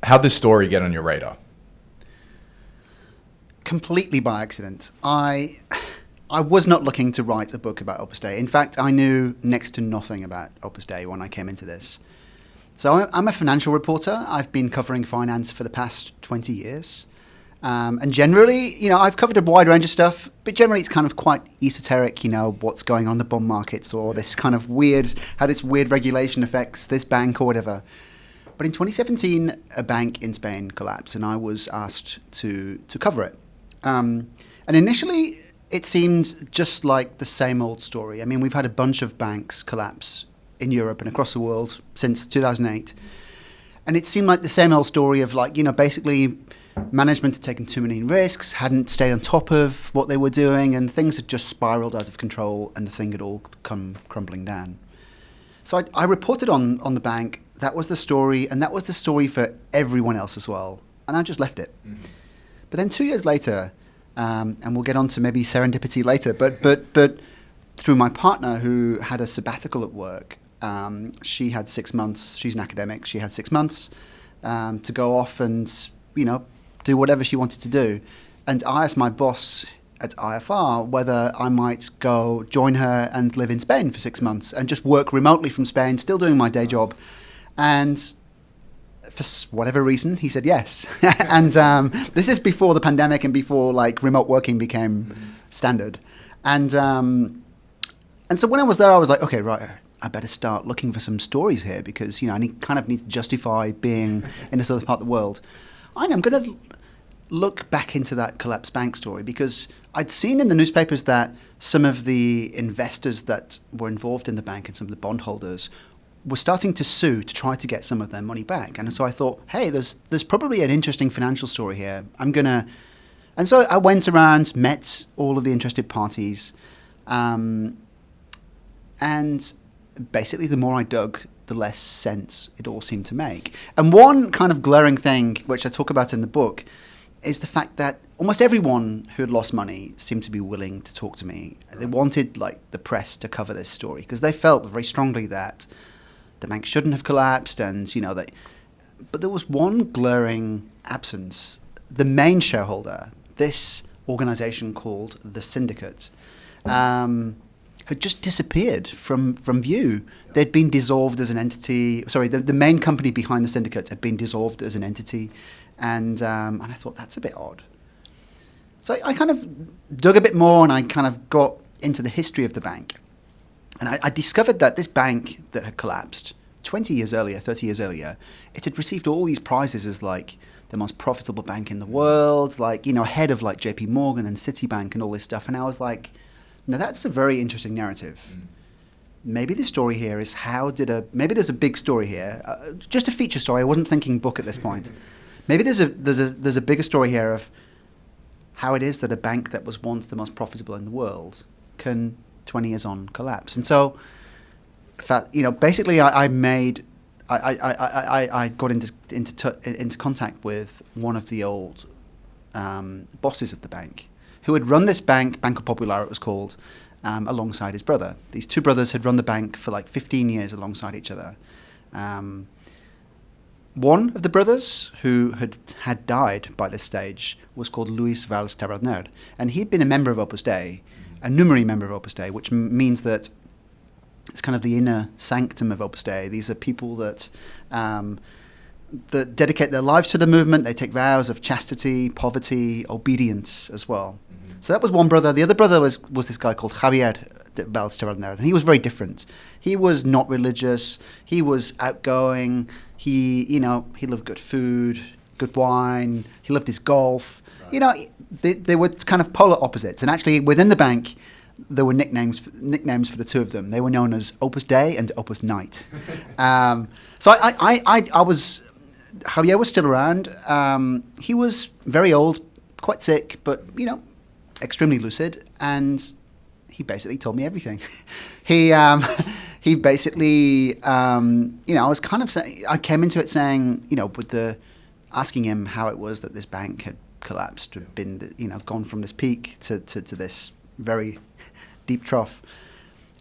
how'd this story get on your radar? Completely by accident. I was not looking to write a book about Opus Dei. In fact, I knew next to nothing about Opus Dei when I came into this. So I'm a financial reporter. I've been covering finance for the past 20 years. And generally, I've covered a wide range of stuff, but generally it's kind of quite esoteric, what's going on in the bond markets or this kind of how this weird regulation affects this bank or whatever. But in 2017, a bank in Spain collapsed, and I was asked to cover it. And initially, it seemed just like the same old story. I mean, we've had a bunch of banks collapse in Europe and across the world since 2008. And it seemed like the same old story of basically management had taken too many risks, hadn't stayed on top of what they were doing, and things had just spiraled out of control, and the thing had all come crumbling down. So I reported on the bank. That was the story, and that was the story for everyone else as well. And I just left it. Mm-hmm. But then 2 years later, and we'll get on to maybe serendipity later, but through my partner who had a sabbatical at work, she had 6 months, she's an academic, she had 6 months to go off and, do whatever she wanted to do. And I asked my boss at IFR whether I might go join her and live in Spain for 6 months and just work remotely from Spain, still doing my day job. And for whatever reason, he said yes. And this is before the pandemic and before remote working became standard. And so when I was there, I was like, okay, right, I better start looking for some stories here because, I need to justify being in this other part of the world. And I'm going to look back into that collapsed bank story because I'd seen in the newspapers that some of the investors that were involved in the bank and some of the bondholders were starting to sue to try to get some of their money back. And so I thought, hey, there's probably an interesting financial story here. And so I went around, met all of the interested parties, and basically the more I dug, the less sense it all seemed to make. And one kind of glaring thing, which I talk about in the book, is the fact that almost everyone who had lost money seemed to be willing to talk to me. They wanted the press to cover this story because they felt very strongly that the bank shouldn't have collapsed, and but there was one glaring absence. The main shareholder, this organization called the Syndicate, had just disappeared from view. They'd been dissolved as an entity. Sorry, the main company behind the Syndicate had been dissolved as an entity, and I thought that's a bit odd. So I kind of dug a bit more, and I kind of got into the history of the bank. And I discovered that this bank that had collapsed 20 years earlier, 30 years earlier, it had received all these prizes as the most profitable bank in the world, ahead of JP Morgan and Citibank and all this stuff. And I was like, now that's a very interesting narrative. Maybe the story here is maybe there's a big story here, just a feature story. I wasn't thinking book at this point. Maybe there's a bigger story here of how it is that a bank that was once the most profitable in the world can 20 years on collapse. And so, basically I got into contact with one of the old bosses of the bank who had run this bank, Banco Popular it was called, alongside his brother. These two brothers had run the bank for 15 years alongside each other. One of the brothers, who had died by this stage, was called Luis Valls Taverner, and he'd been a member of Opus Dei, a numerary member of Opus Dei, which means that it's kind of the inner sanctum of Opus Dei. These are people that dedicate their lives to the movement. They take vows of chastity, poverty, obedience as well. Mm-hmm. So that was one brother. The other brother was this guy called Javier Valls Taverner, and he was very different. He was not religious. He was outgoing. He loved good food, good wine. He loved his golf. Right. They were kind of polar opposites. And actually, within the bank, there were nicknames for the two of them. They were known as Opus Dei and Opus Night. So Javier was still around. He was very old, quite sick, but extremely lucid, and he basically told me everything. He basically, I was kind of saying, I came into it saying, asking him how it was that this bank had collapsed, had been, gone from this peak to this very deep trough.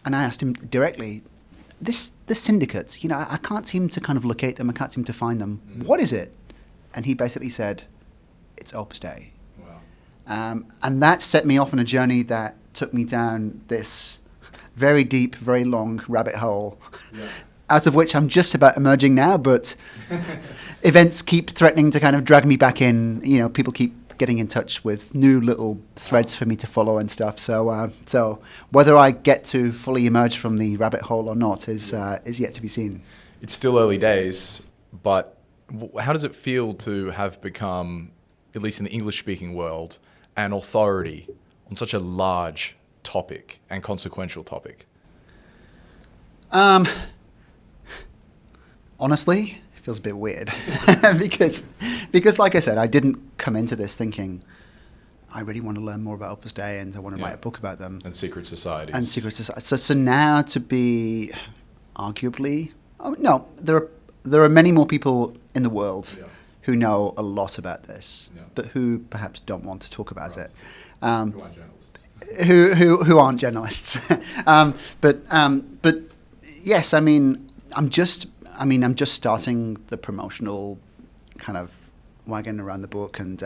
And I asked him directly, the syndicates, I can't seem to kind of locate them. I can't seem to find them. What is it? and he basically said, "It's Opus Dei." Wow. And that set me off on a journey that took me down this very deep, very long rabbit hole, out of which I'm just about emerging now, but events keep threatening to kind of drag me back in. You know, people keep getting in touch with new little threads for me to follow and stuff. So whether I get to fully emerge from the rabbit hole or not is yet to be seen. It's still early days, but how does it feel to have become, at least in the English-speaking world, an authority on such a large topic and consequential topic? Honestly, it feels a bit weird because, like I said, I didn't come into this thinking I really want to learn more about Opus Dei and I want to write a book about them. And secret societies. So now to be arguably, there are many more people in the world who know a lot about this, but who perhaps don't want to talk about it. Who aren't journalists. Who aren't journalists. But yes, I'm just starting the promotional kind of wagon around the book, and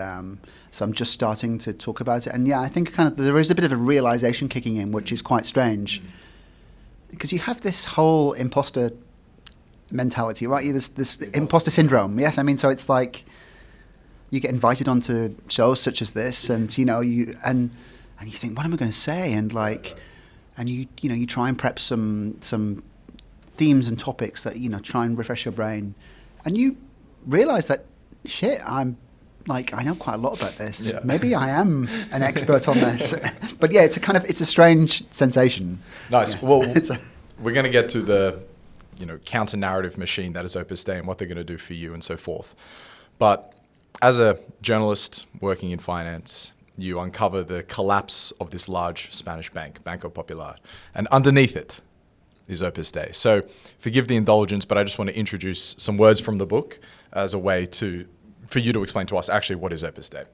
so I'm just starting to talk about it. And I think kind of there is a bit of a realization kicking in, which is quite strange, because you have this whole imposter mentality, right? This imposter syndrome. Yes, so it's like you get invited onto shows such as this, and you think, what am I going to say? And and you try and prep some themes and topics that try and refresh your brain, and you realize that I know quite a lot about this. Maybe I am an expert on this. But it's a strange sensation. Nice. Well, we're going to get to the counter narrative machine that is Opus Dei and what they're going to do for you and so forth. But as a journalist working in finance, you uncover the collapse of this large Spanish bank, Banco Popular, and underneath it is Opus Dei. So forgive the indulgence, but I just want to introduce some words from the book as a way for you to explain to us actually what is Opus Dei.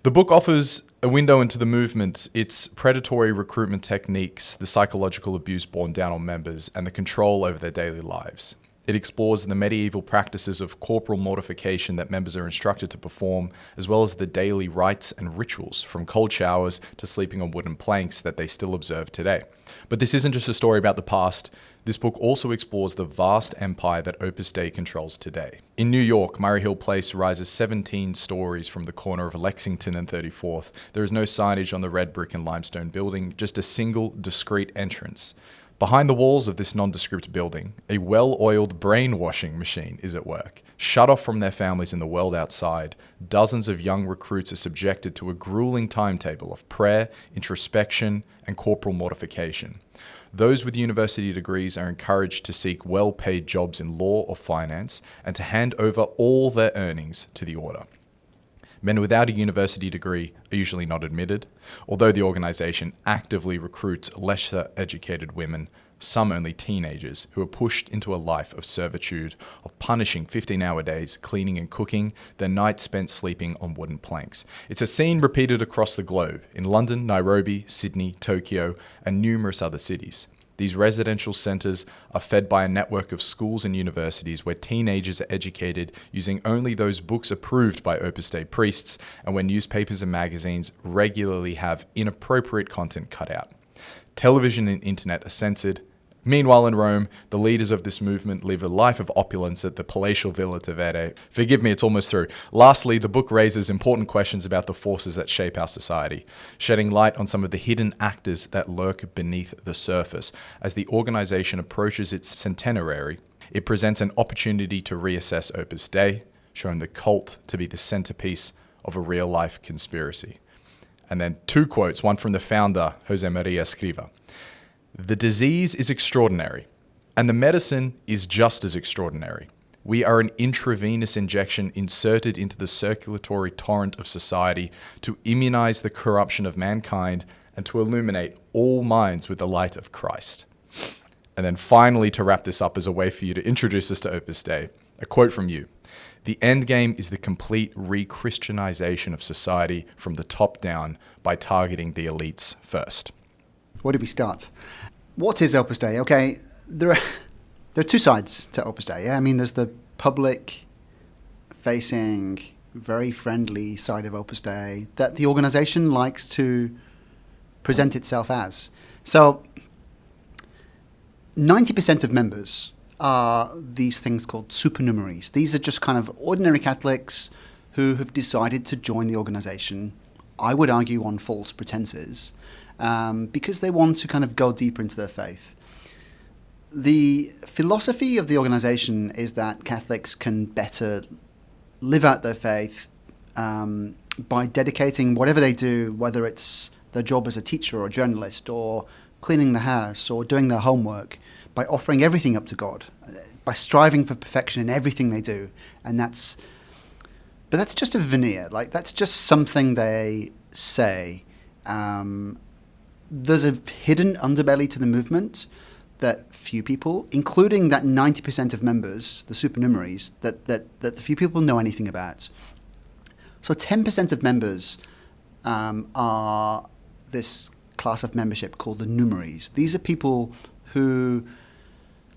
The book offers a window into the movement, its predatory recruitment techniques, the psychological abuse borne down on members, and the control over their daily lives. It explores the medieval practices of corporal mortification that members are instructed to perform, as well as the daily rites and rituals, from cold showers to sleeping on wooden planks, that they still observe today. But this isn't just a story about the past. This book also explores the vast empire that Opus Dei controls today. In New York, Murray Hill Place rises 17 stories from the corner of Lexington and 34th. There is no signage on the red brick and limestone building, just a single discreet entrance. Behind the walls of this nondescript building, a well-oiled brainwashing machine is at work. Shut off from their families in the world outside, dozens of young recruits are subjected to a grueling timetable of prayer, introspection, and corporal mortification. Those with university degrees are encouraged to seek well-paid jobs in law or finance and to hand over all their earnings to the order. Men without a university degree are usually not admitted, although the organization actively recruits lesser educated women, some only teenagers, who are pushed into a life of servitude, of punishing 15-hour days, cleaning and cooking, their nights spent sleeping on wooden planks. It's a scene repeated across the globe, in London, Nairobi, Sydney, Tokyo, and numerous other cities. These residential centers are fed by a network of schools and universities where teenagers are educated using only those books approved by Opus Dei priests, and where newspapers and magazines regularly have inappropriate content cut out. Television and internet are censored. Meanwhile, in Rome, the leaders of this movement live a life of opulence at the palatial Villa Tevere. Forgive me, it's almost through. Lastly, the book raises important questions about the forces that shape our society, shedding light on some of the hidden actors that lurk beneath the surface. As the organization approaches its centenary, it presents an opportunity to reassess Opus Dei, showing the cult to be the centerpiece of a real-life conspiracy. And then two quotes, one from the founder, Josemaria Escriva. The disease is extraordinary, and the medicine is just as extraordinary. We are an intravenous injection inserted into the circulatory torrent of society to immunize the corruption of mankind and to illuminate all minds with the light of Christ. And then finally, to wrap this up as a way for you to introduce us to Opus Dei, a quote from you. The end game is the complete re-christianization of society from the top down by targeting the elites first. Where do we start? What is Opus Dei? Okay, there are two sides to Opus Dei. Yeah? There's the public front-facing, very friendly side of Opus Dei that the organization likes to present itself as. So 90% of members are these things called supernumeraries. These are just kind of ordinary Catholics who have decided to join the organization, I would argue on false pretenses, because they want to kind of go deeper into their faith. The philosophy of the organization is that Catholics can better live out their faith by dedicating whatever they do, whether it's their job as a teacher or a journalist or cleaning the house or doing their homework, by offering everything up to God, by striving for perfection in everything they do. But that's just a veneer. Like, that's just something they say. There's a hidden underbelly to the movement that few people, including that 90% of members, the supernumeraries, that few people know anything about. So 10% of members are this class of membership called the numeraries. These are people who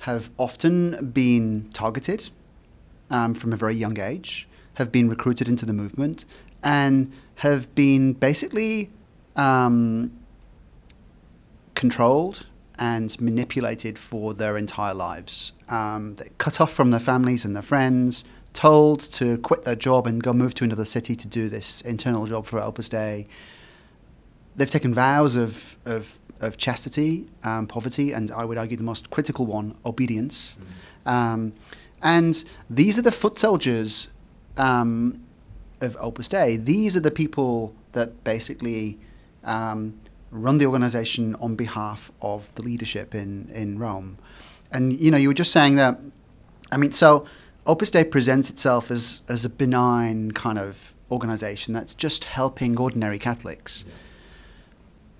have often been targeted from a very young age, have been recruited into the movement, and have been basically controlled and manipulated for their entire lives. They're cut off from their families and their friends, told to quit their job and go move to another city to do this internal job for Opus Dei. They've taken vows of chastity, poverty, and I would argue the most critical one, obedience. And these are the foot soldiers of Opus Dei. These are the people that basically run the organization on behalf of the leadership in Rome. And, you were just saying that, so Opus Dei presents itself as a benign kind of organization that's just helping ordinary Catholics. Yeah.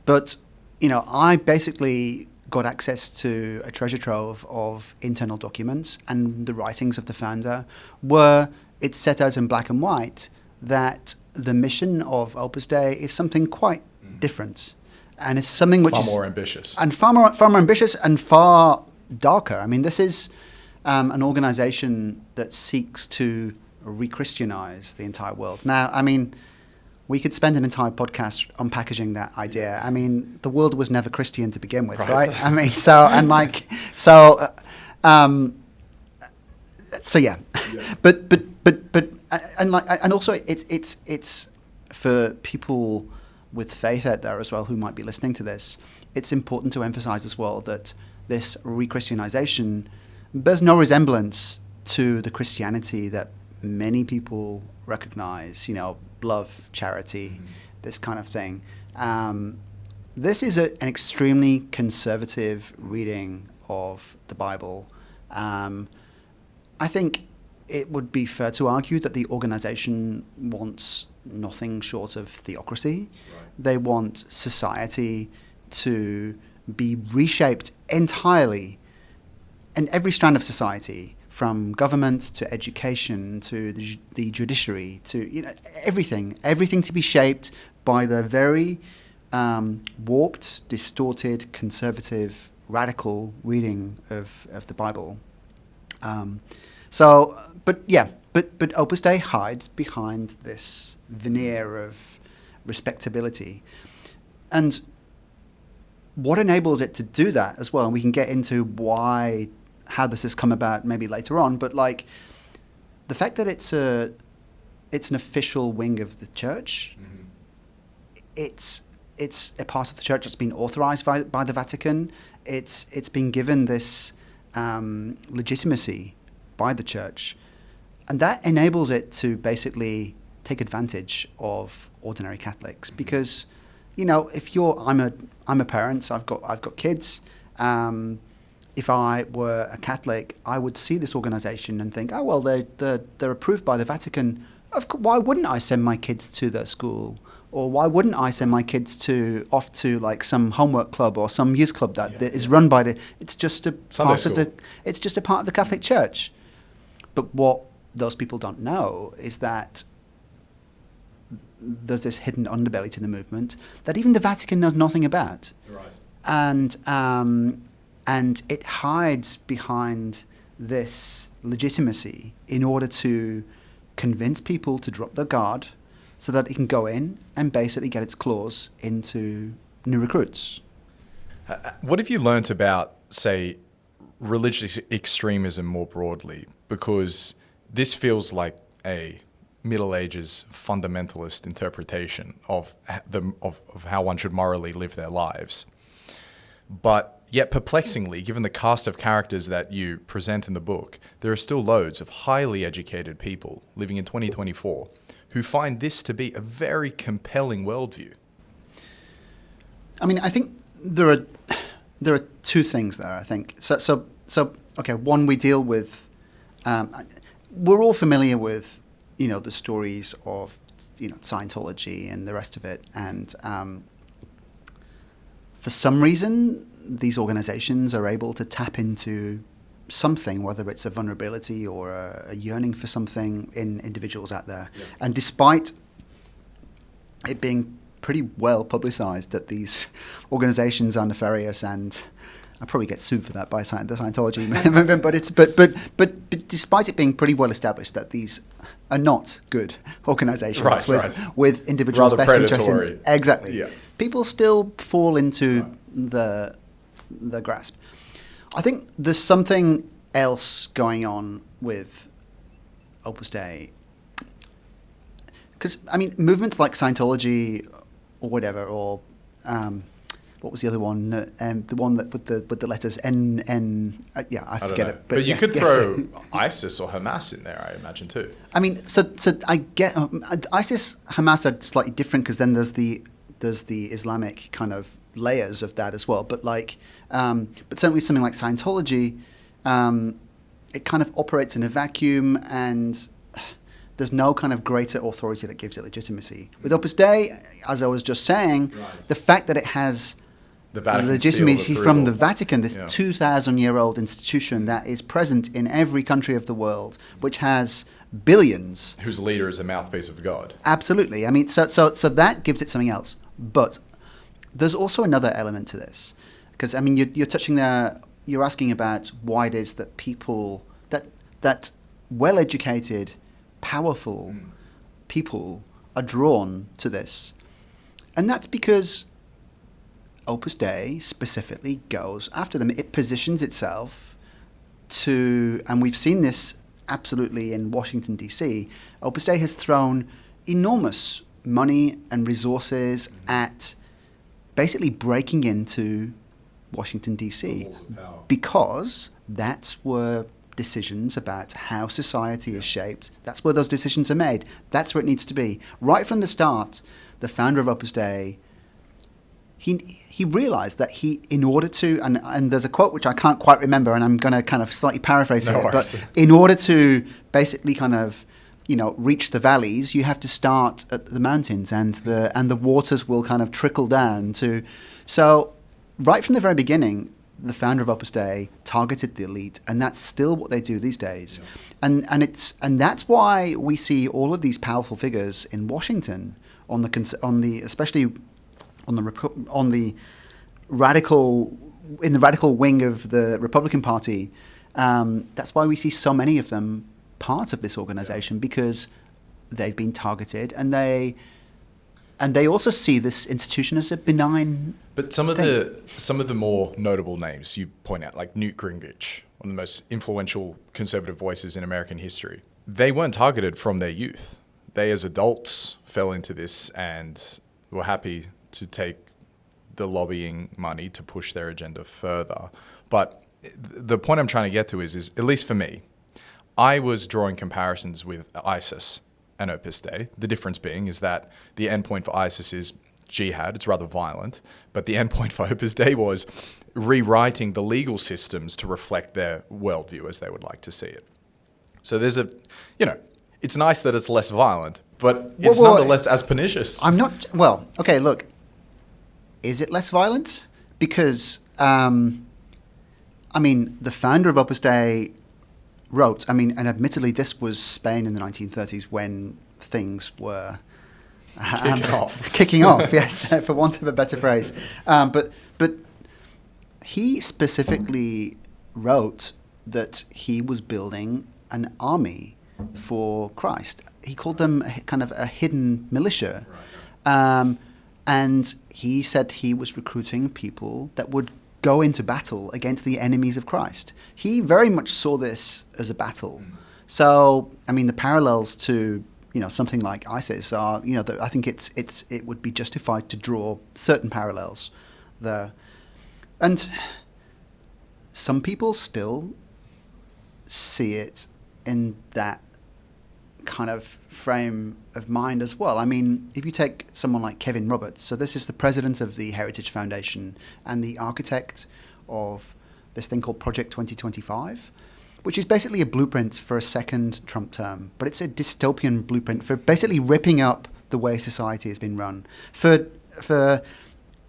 But, I basically got access to a treasure trove of internal documents, and the writings of the founder were, it's set out in black and white that the mission of Opus Dei is something quite different. And it's something which is far more ambitious. And far more ambitious and far darker. This is an organization that seeks to re-christianise the entire world. Now, we could spend an entire podcast unpackaging that idea. The world was never Christian to begin with, right? So yeah. But also it's for people with faith out there as well who might be listening to this, it's important to emphasize as well that this re-Christianization bears no resemblance to the Christianity that many people recognize, love, charity, this kind of thing. This is an extremely conservative reading of the Bible. I think it would be fair to argue that the organization wants nothing short of theocracy. Right. They want society to be reshaped entirely, and every strand of society, from government to education to the judiciary to everything to be shaped by the very warped, distorted, conservative, radical reading of the Bible. But Opus Dei hides behind this veneer of respectability. And what enables it to do that as well, and we can get into how this has come about maybe later on, but the fact that it's an official wing of the church, it's a part of the church that's been authorized by the Vatican. It's been given this legitimacy by the church, and that enables it to basically take advantage of ordinary Catholics. Because, if I'm a parent, I've got kids. If I were a Catholic, I would see this organization and think, oh well, they're approved by the Vatican. Why wouldn't I send my kids to their school? Or why wouldn't I send my kids off to some homework club or some youth club that is run by it's just a part of the Catholic Church. But what those people don't know is that there's this hidden underbelly to the movement that even the Vatican knows nothing about. Right. And it hides behind this legitimacy in order to convince people to drop their guard so that it can go in and basically get its claws into new recruits. What have you learnt about, say, religious extremism more broadly? Because this feels like a Middle Ages fundamentalist interpretation of how one should morally live their lives. But yet perplexingly, given the cast of characters that you present in the book, there are still loads of highly educated people living in 2024 who find this to be a very compelling worldview. I mean, I think there are two things there, I think. So okay, one, we deal with, we're all familiar with, the stories of, Scientology and the rest of it. And for some reason, these organizations are able to tap into something, whether it's a vulnerability or a yearning for something in individuals out there. Yeah. And despite it being pretty well publicized that these organizations are nefarious, and I'll probably get sued for that by the Scientology movement, but despite it being pretty well established that these are not good organizations with individuals' rather best interests predatory. Exactly. Yeah. People still fall into the grasp. I think there's something else going on with Opus Dei. Because, movements like Scientology or whatever, or what was the other one? The one that with the letters N. I forget it. But you could throw ISIS or Hamas in there, I imagine too. So I get ISIS, Hamas are slightly different because then there's the Islamic kind of layers of that as well. But but certainly something like Scientology, it kind of operates in a vacuum, and there's no kind of greater authority that gives it legitimacy. With Opus Dei, as I was just saying, the fact that it has the Vatican legitimacy seal from the Vatican, this 2,000-year-old institution that is present in every country of the world, which has billions. Whose leader is a mouthpiece of God. Absolutely. So that gives it something else. But there's also another element to this. Because, you're touching there, you're asking about why it is that people, that well-educated, powerful people are drawn to this. And that's because Opus Dei specifically goes after them. It positions itself to, and we've seen this absolutely in Washington, D.C., Opus Dei has thrown enormous money and resources at basically breaking into Washington, D.C., because that's where decisions about how society is shaped, that's where those decisions are made. That's where it needs to be. Right from the start, the founder of Opus Dei, he realized that in order to, and there's a quote which I can't quite remember, and I'm going to kind of slightly paraphrase it, but in order to basically kind of, reach the valleys, you have to start at the mountains, and the waters will kind of trickle down to. So right from the very beginning, the founder of Opus Dei targeted the elite, and that's still what they do these days. Yeah. And that's why we see all of these powerful figures in Washington especially in the radical wing of the Republican Party. That's why we see so many of them part of this organization, because they've been targeted, and they also see this institution as a benign. But some of the more notable names you point out, like Newt Gingrich, one of the most influential conservative voices in American history, they weren't targeted from their youth. They, as adults, fell into this and were happy to take the lobbying money to push their agenda further. But the point I'm trying to get to is at least for me, I was drawing comparisons with ISIS and Opus Dei. The difference being is that the endpoint for ISIS is jihad. It's rather violent. But the endpoint for Opus Dei was rewriting the legal systems to reflect their worldview as they would like to see it. So there's it's nice that it's less violent, but it's nonetheless as pernicious. Okay, look, is it less violent? Because, the founder of Opus Dei wrote, and admittedly this was Spain in the 1930s when things were kicking off, yes, for want of a better phrase. But he specifically wrote that he was building an army for Christ. He called them kind of a hidden militia. And he said he was recruiting people that would go into battle against the enemies of Christ. He very much saw this as a battle. So, I mean, the parallels to something like ISIS are, I think it would be justified to draw certain parallels there. And some people still see it in that kind of frame of mind as well. I mean, if you take someone like Kevin Roberts, so this is the president of the Heritage Foundation and the architect of this thing called Project 2025, which is basically a blueprint for a second Trump term. But it's a dystopian blueprint for basically ripping up the way society has been run, for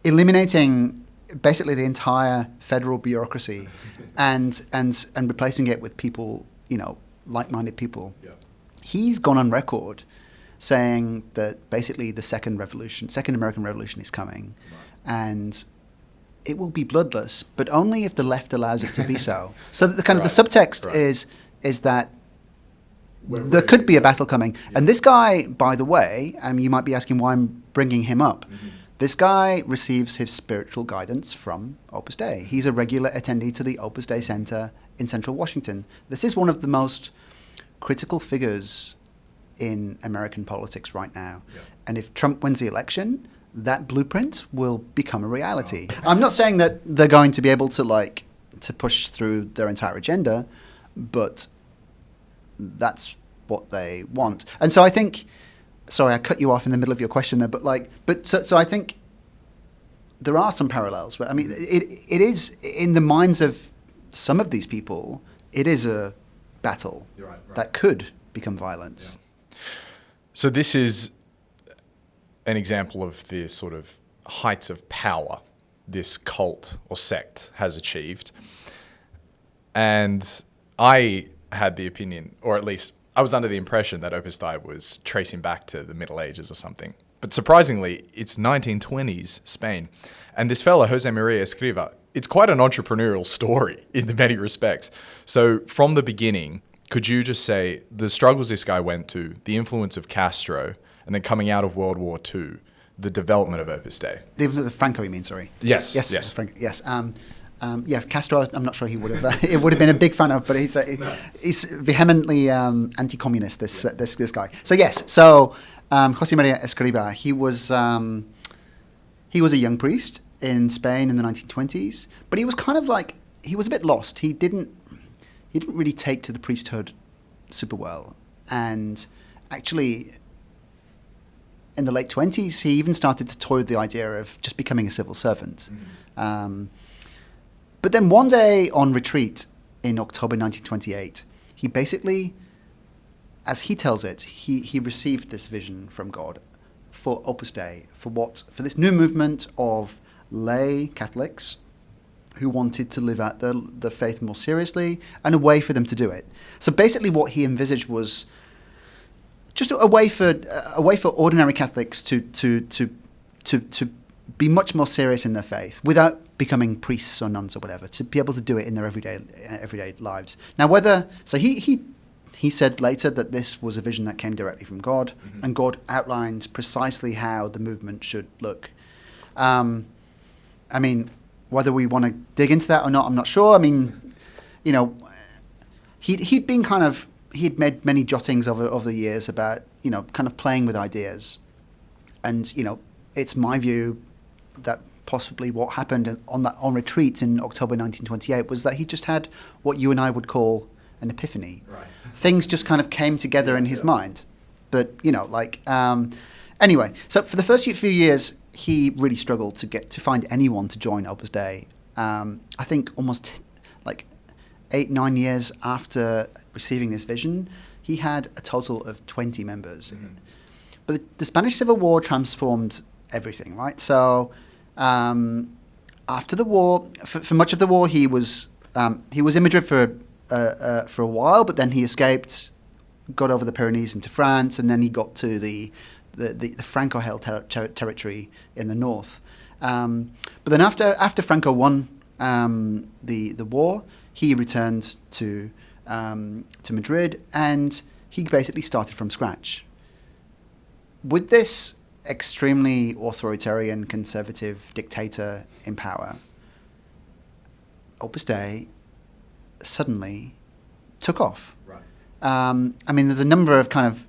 eliminating basically the entire federal bureaucracy and replacing it with people, like-minded people. Yeah. He's gone on record saying that basically the second American Revolution is coming, and it will be bloodless, but only if the left allows it to be so. So the kind of the subtext is that there could be a battle coming. Yeah. And this guy, by the way, you might be asking why I'm bringing him up. Mm-hmm. This guy receives his spiritual guidance from Opus Dei. He's a regular attendee to the Opus Dei Center in Central Washington. This is one of the most critical figures in American politics right now. Yeah. And if Trump wins the election, that blueprint will become a reality. Oh. I'm not saying that they're going to be able to push through their entire agenda, but that's what they want. And so I think, sorry, I cut you off in the middle of your question there, so I think there are some parallels. But I mean, it is in the minds of some of these people, it is a battle that could become violent. Yeah. So this is an example of the sort of heights of power this cult or sect has achieved. And I had the opinion, or at least I was under the impression that Opus Dei was tracing back to the Middle Ages or something. But surprisingly, it's 1920s Spain. And this fella, Josemaria Escriva, it's quite an entrepreneurial story in many respects. So from the beginning, could you just say the struggles this guy went to, the influence of Castro, and then coming out of World War II, the development of Opus Dei? The Franco, you mean, sorry? Yes. Yes. Castro, I'm not sure he would have. It would have been a big fan of, but he's vehemently anti-communist. This guy. So yes. So Josemaria Escriva, he was a young priest in Spain in the 1920s, but he was kind of he was a bit lost. He didn't really take to the priesthood super well, and actually, in the late 20s, he even started to toy with the idea of just becoming a civil servant. Mm-hmm. But then one day on retreat in October 1928, he basically, as he tells it, he received this vision from God for Opus Dei, for this new movement of lay Catholics who wanted to live out the faith more seriously, and a way for them to do it. So basically what he envisaged was just a way for ordinary Catholics to be much more serious in their faith without becoming priests or nuns or whatever, to be able to do it in their everyday lives. Now, he said later that this was a vision that came directly from God, mm-hmm. and God outlined precisely how the movement should look. I mean, whether we want to dig into that or not, I'm not sure. I mean, he'd made many jottings over the years about, kind of playing with ideas. And, it's my view that possibly what happened on retreat in October 1928 was that he just had what you and I would call an epiphany. Right. Things just kind of came together in his mind. But, anyway, so for the first few years, he really struggled to find anyone to join Opus Dei. I think almost 8-9 years after receiving this vision, he had a total of 20 members. Mm-hmm. But the Spanish Civil War transformed everything, right? So after the war, for much of the war, he was in Madrid for a while, but then he escaped, got over the Pyrenees into France, and then he got to the Franco-held territory in the north. But then after Franco won the war, he returned to Madrid, and he basically started from scratch. With this extremely authoritarian, conservative dictator in power, Opus Dei suddenly took off. Right. I mean, there's a number of kind of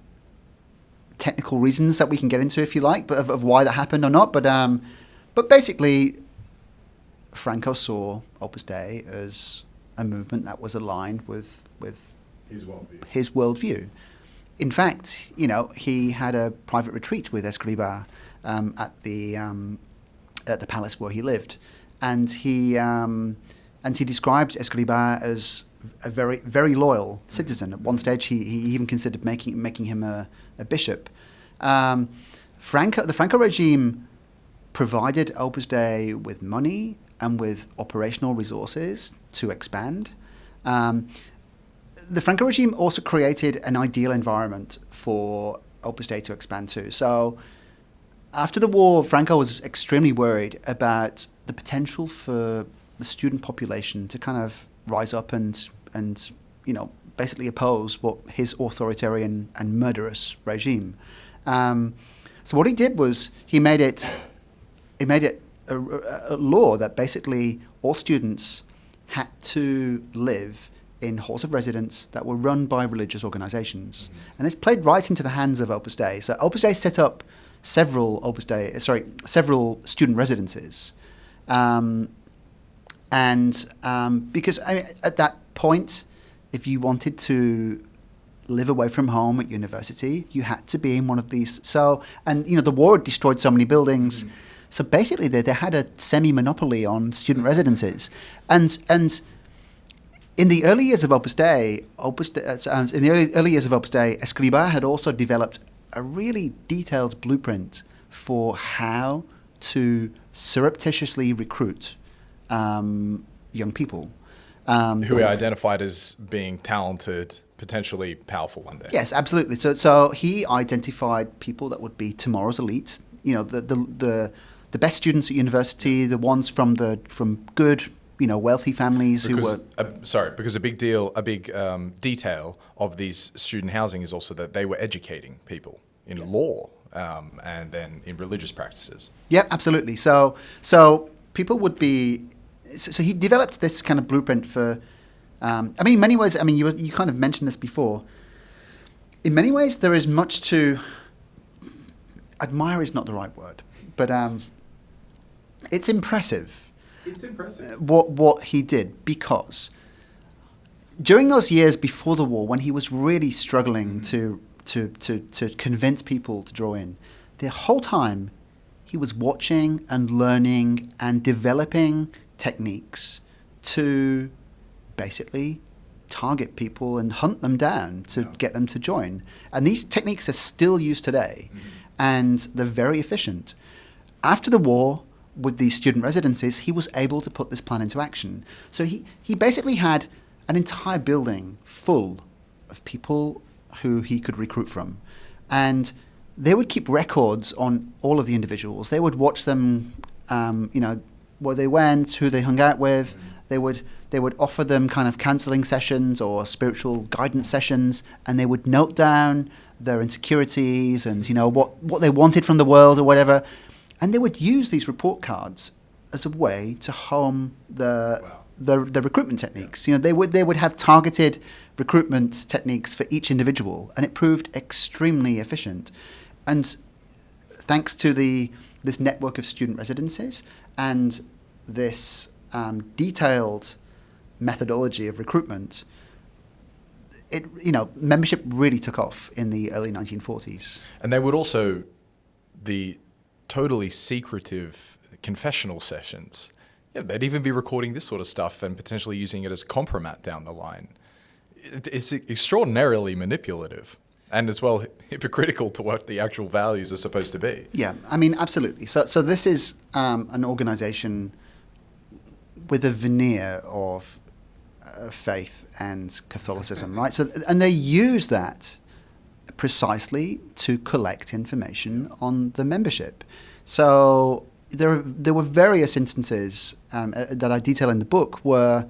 technical reasons that we can get into, if you like, but of why that happened or not. But basically, Franco saw Opus Dei as a movement that was aligned with his worldview. In fact, you know, he had a private retreat with Escriva at the palace where he lived, and he described Escriva as a very, very loyal citizen. At one stage, he even considered making him a bishop. The Franco regime provided Opus Dei with money and with operational resources to expand. The Franco regime also created an ideal environment for Opus Dei to expand to. So after the war, Franco was extremely worried about the potential for the student population to kind of rise up and you know, basically oppose what his authoritarian and murderous regime. So what he did was he made it a law that basically all students had to live in halls of residence that were run by religious organizations. Mm-hmm. And this played right into the hands of Opus Dei. So Opus Dei set up several student residences. Because at that point, if you wanted to live away from home at university, you had to be in one of these. So, and you know, the war had destroyed so many buildings. Mm-hmm. So basically, they had a semi-monopoly on student residences. And in the early years of Opus Dei, Escriva had also developed a really detailed blueprint for how to surreptitiously recruit young people. Who he identified as being talented, potentially powerful one day. Yes, absolutely. So he identified people that would be tomorrow's elite. You know, the best students at university, the ones from good, you know, wealthy families because a big detail of these student housing is also that they were educating people in law and then in religious practices. Yeah, absolutely. So people would be. So he developed this kind of blueprint for. In many ways, you kind of mentioned this before. In many ways, there is much to. Admire is not the right word, but it's impressive. It's impressive. What he did, because during those years before the war, when he was really struggling to convince people to draw in, the whole time he was watching and learning and developing techniques to basically target people and hunt them down to get them to join. And these techniques are still used today, and they're very efficient. After the war, with the student residences, he was able to put this plan into action. So he basically had an entire building full of people who he could recruit from. And they would keep records on all of the individuals. They would watch them, where they went, who they hung out with. They would offer them kind of counseling sessions or spiritual guidance sessions, and they would note down their insecurities and, you know, what they wanted from the world or whatever. And they would use these report cards as a way to hone the recruitment techniques. You know, they would have targeted recruitment techniques for each individual, and it proved extremely efficient. And thanks to this network of student residences and this detailed methodology of recruitment, membership really took off in the early 1940s. And they would also the totally secretive confessional sessions. Yeah, they'd even be recording this sort of stuff and potentially using it as compromat down the line. It's extraordinarily manipulative and as well hypocritical to what the actual values are supposed to be. Yeah, absolutely. So this is an organization with a veneer of faith and Catholicism, right? So, and they use that precisely to collect information on the membership. So there were various instances that I detail in the book where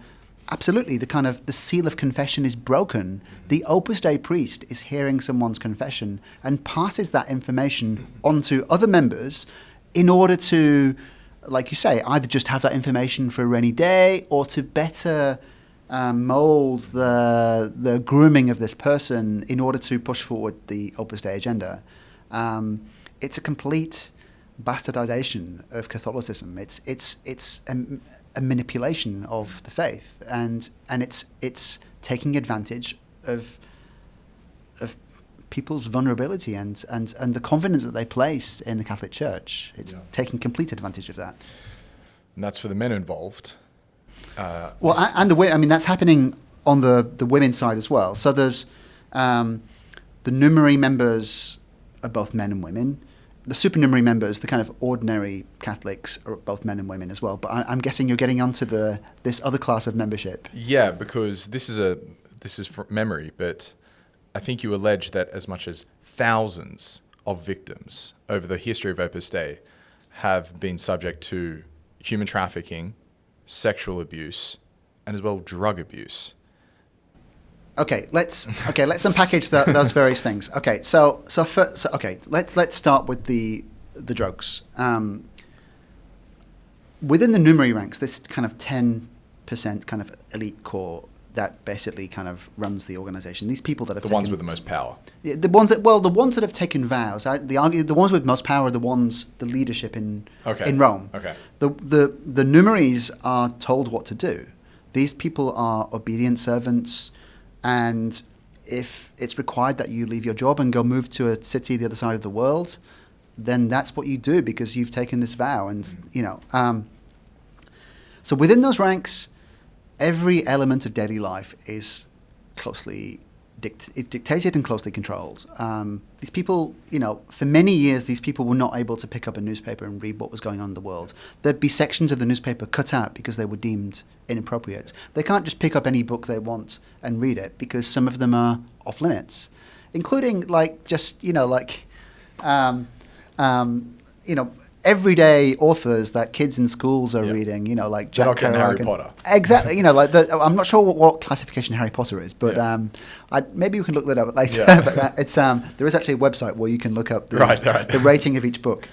absolutely, the seal of confession is broken. The Opus Dei priest is hearing someone's confession and passes that information on to other members in order to, like you say, either just have that information for a rainy day or to better mold the grooming of this person in order to push forward the Opus Dei agenda. It's a complete bastardization of Catholicism. It's a manipulation of the faith, and it's taking advantage of people's vulnerability and the confidence that they place in the Catholic Church. It's taking complete advantage of that. And that's for the men involved. And the way, I mean, that's happening on the women's side as well. So there's the numerary members are both men and women. The supernumerary members, the kind of ordinary Catholics, are both men and women as well. But I'm guessing you're getting onto this other class of membership. Yeah, because this is from memory, but I think you allege that as much as thousands of victims over the history of Opus Dei have been subject to human trafficking, sexual abuse, and as well drug abuse. Okay, let's unpackage those various things. Okay, let's start with the drugs. Within the numerary ranks, this kind of 10% kind of elite core that basically kind of runs the organization. These people that have ones with the most power. Yeah, the ones that have taken vows. The ones with most power are the leadership in Rome. Okay. The numeraries are told what to do. These people are obedient servants. And if it's required that you leave your job and go move to a city the other side of the world, then that's what you do because you've taken this vow. And, so within those ranks, every element of daily life is closely dictated and closely controlled. These people, for many years, these people were not able to pick up a newspaper and read what was going on in the world. There'd be sections of the newspaper cut out because they were deemed inappropriate. They can't just pick up any book they want and read it because some of them are off limits, including everyday authors that kids in schools are reading, like Jack They're not getting Kerouac Harry Potter. Exactly, I'm not sure what classification Harry Potter is, but maybe we can look that up later. Yeah. But there is actually a website where you can look up the rating of each book.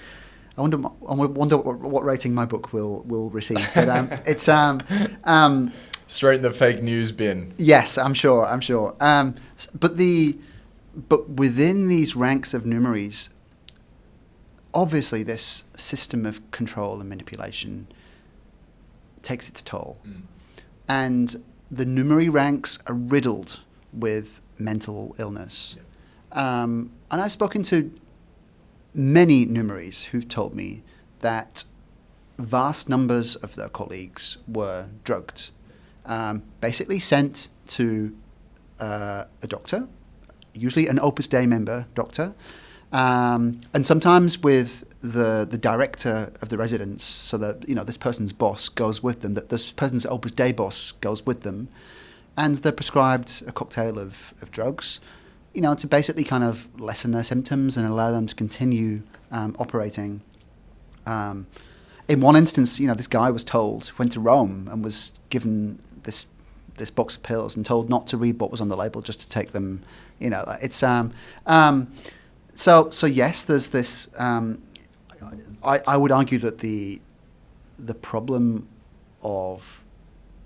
I wonder what rating my book will receive. But it's straight in the fake news bin. Yes, I'm sure. But within these ranks of numeraries, obviously, this system of control and manipulation takes its toll. And the numerary ranks are riddled with mental illness. And I've spoken to many numeraries who've told me that vast numbers of their colleagues were drugged, basically sent to a doctor, usually an Opus Dei member doctor, and sometimes with the director of the residence, so that this person's boss goes with them, that this person's Opus Dei boss goes with them, and they're prescribed a cocktail of drugs, to basically kind of lessen their symptoms and allow them to continue operating. In one instance, this guy went to Rome and was given this box of pills and told not to read what was on the label, just to take them. So yes, there's this. I would argue that the problem of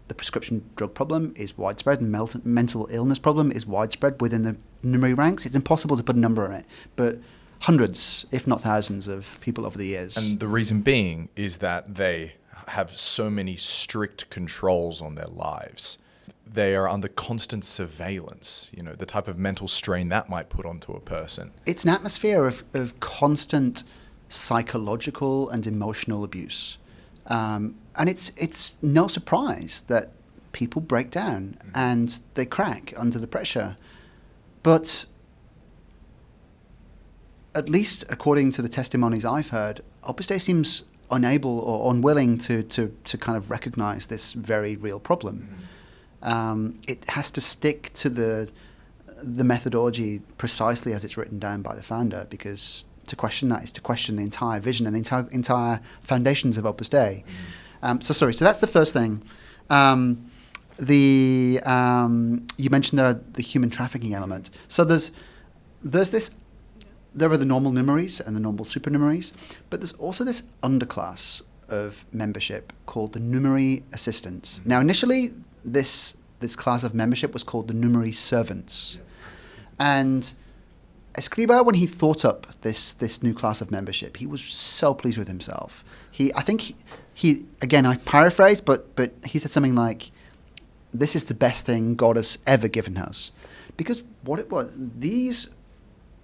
the prescription drug problem is widespread, and mental illness problem is widespread within the numerary ranks. It's impossible to put a number on it, but hundreds, if not thousands, of people over the years. And the reason being is that they have so many strict controls on their lives. They are under constant surveillance, the type of mental strain that might put onto a person. It's an atmosphere of constant psychological and emotional abuse. And it's no surprise that people break down and they crack under the pressure. But at least according to the testimonies I've heard, Opus Dei seems unable or unwilling to kind of recognize this very real problem. It has to stick to the methodology precisely as it's written down by the founder, because to question that is to question the entire vision and the entire foundations of Opus Dei. So that's the first thing. you mentioned the human trafficking element. So there are the normal numeraries and the normal supernumeraries, but there's also this underclass of membership called the numerary assistants. Now, initially, this class of membership was called the numerary servants, and Escriva, when he thought up this new class of membership, he was so pleased with himself. I think he again, I paraphrase, but he said something like, "This is the best thing God has ever given us," because what it was, these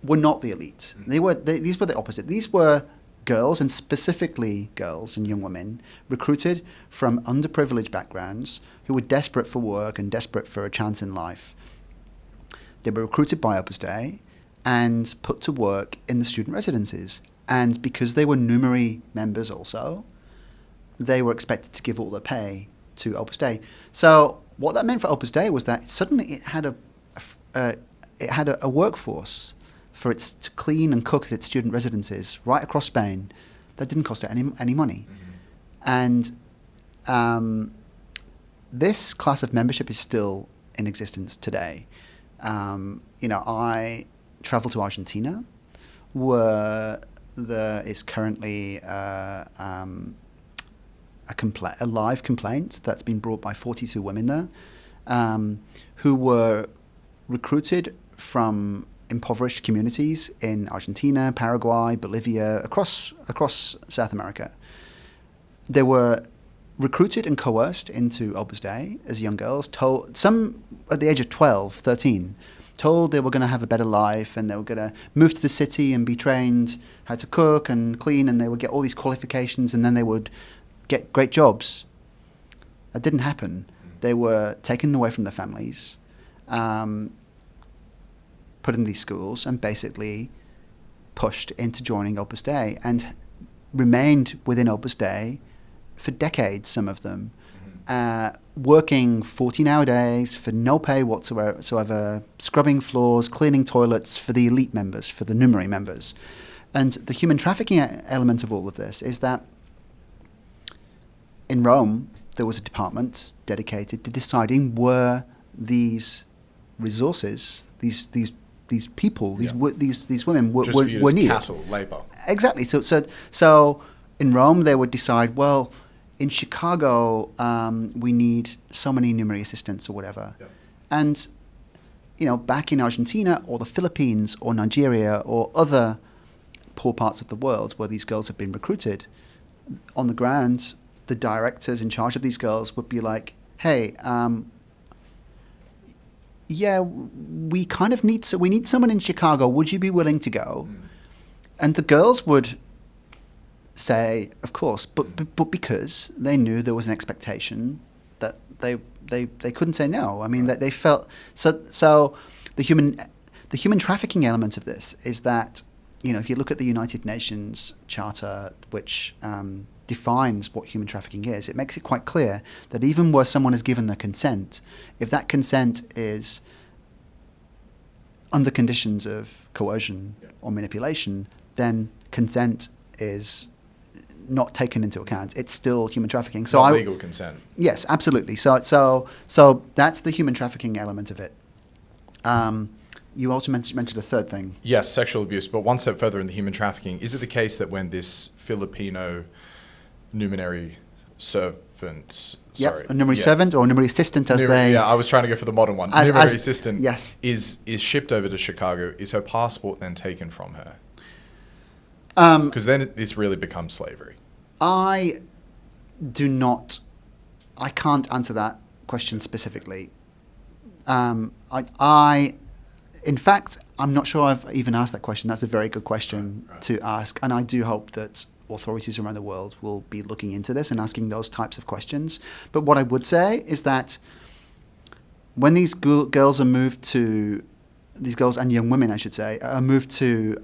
were not the elite. These were the opposite. These were girls, and specifically girls and young women, recruited from underprivileged backgrounds who were desperate for work and desperate for a chance in life. They were recruited by Opus Dei and put to work in the student residences. And because they were numerary members also, they were expected to give all their pay to Opus Dei. So what that meant for Opus Dei was that suddenly it had a workforce for its to clean and cook at its student residences right across Spain that didn't cost it any money. And this class of membership is still in existence today. I travel to Argentina, where there is currently a live complaint that's been brought by 42 women there, who were recruited from impoverished communities in Argentina, Paraguay, Bolivia, across South America. They were recruited and coerced into Opus Dei as young girls, some at the age of 12, 13, told they were going to have a better life and they were going to move to the city and be trained how to cook and clean, and they would get all these qualifications and then they would get great jobs. That didn't happen. They were taken away from their families, put in these schools and basically pushed into joining Opus Dei and remained within Opus Dei for decades, some of them, working 14-hour days for no pay whatsoever, scrubbing floors, cleaning toilets for the elite members, for the numerary members. And the human trafficking element of all of this is that in Rome, there was a department dedicated to deciding where these resources, these people, these women were needed. Cattle, labor. Exactly. So in Rome, they would decide, well, in Chicago, we need so many numerary assistants or whatever. Yeah. And, back in Argentina or the Philippines or Nigeria or other poor parts of the world where these girls have been recruited, on the ground, the directors in charge of these girls would be like, hey, we kind of need someone in Chicago. Would you be willing to go? And the girls would say, of course, but because they knew there was an expectation that they couldn't say no. I mean, that they felt so. The human trafficking element of this is that, if you look at the United Nations Charter, which defines what human trafficking is, it makes it quite clear that even where someone has given their consent, if that consent is under conditions of coercion or manipulation, then consent is not taken into account. It's still human trafficking. So not legal consent. Yes, absolutely. So that's the human trafficking element of it. You also mentioned a third thing. Yes, sexual abuse. But one step further in the human trafficking, is it the case that when this Filipino numerary servant, a numerary servant or numerary assistant I was trying to go for the modern one. Numerary assistant yes. is shipped over to Chicago. Is her passport then taken from her? Because then this really becomes slavery. I can't answer that question specifically. In fact, I'm not sure I've even asked that question. That's a very good question to ask. And I do hope that authorities around the world will be looking into this and asking those types of questions. But what I would say is that when these girls and young women, I should say, are moved to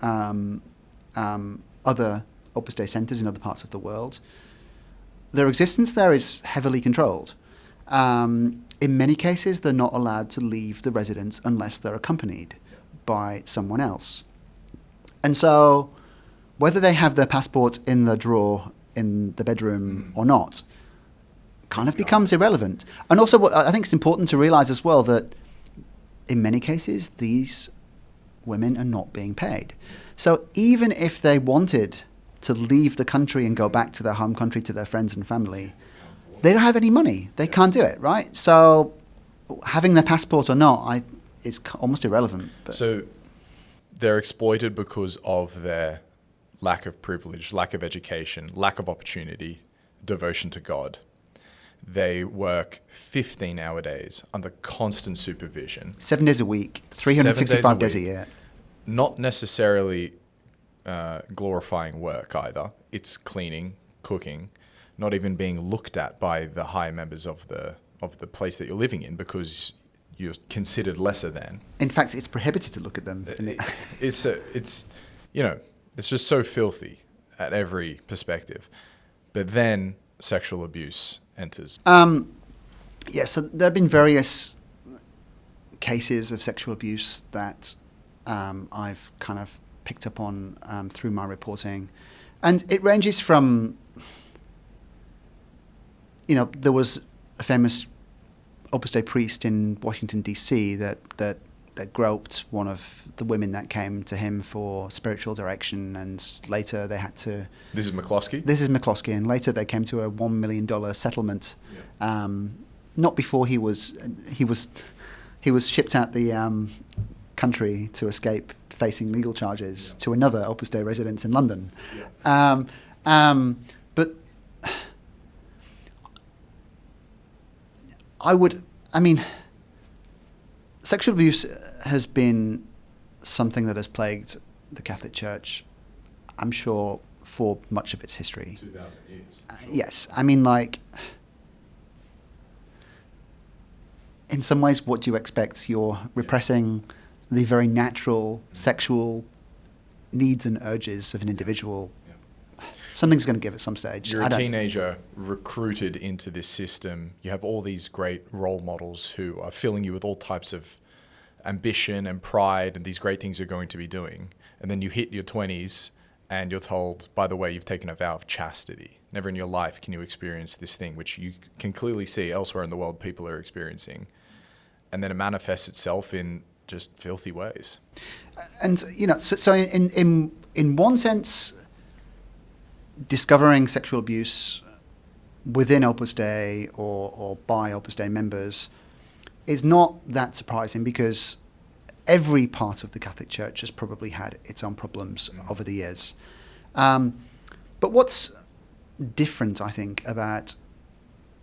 other Opus Dei centres in other parts of the world, their existence there is heavily controlled. In many cases, they're not allowed to leave the residence unless they're accompanied by someone else. And so, whether they have their passport in the drawer in the bedroom or not, kind of becomes irrelevant. And also, what I think it's important to realize as well that in many cases, these women are not being paid. So even if they wanted to leave the country and go back to their home country, to their friends and family, they don't have any money. They can't do it, right? So having their passport or not, it's almost irrelevant. But. So they're exploited because of their lack of privilege, lack of education, lack of opportunity, devotion to God. They work 15-hour days under constant supervision. 7 days a week, 365 days a year. Not necessarily glorifying work either. It's cleaning, cooking, not even being looked at by the higher members of the place that you're living in because you're considered lesser than. In fact, it's prohibited to look at them. It's just so filthy at every perspective. But then sexual abuse enters. So there have been various cases of sexual abuse that I've kind of picked up on through my reporting. And it ranges from, there was a famous Opus Dei priest in Washington, D.C. that groped one of the women that came to him for spiritual direction, and later they had to... This is McCloskey? This is McCloskey, and later they came to a $1 million settlement. Yeah. Not before he was shipped out the country to escape facing legal charges to another Opus Dei residence in London. Yeah. But sexual abuse has been something that has plagued the Catholic Church, I'm sure, for much of its history. 2,000 years. Sure. Yes. In some ways, what do you expect? You're repressing the very natural sexual needs and urges of an individual. Something's going to give at some stage. You're a teenager recruited into this system. You have all these great role models who are filling you with all types of ambition and pride and these great things you're going to be doing. And then you hit your 20s and you're told, by the way, you've taken a vow of chastity. Never in your life can you experience this thing, which you can clearly see elsewhere in the world people are experiencing. And then it manifests itself in just filthy ways. And, so in one sense, discovering sexual abuse within Opus Dei or by Opus Dei members is not that surprising because every part of the Catholic Church has probably had its own problems over the years. But what's different, I think, about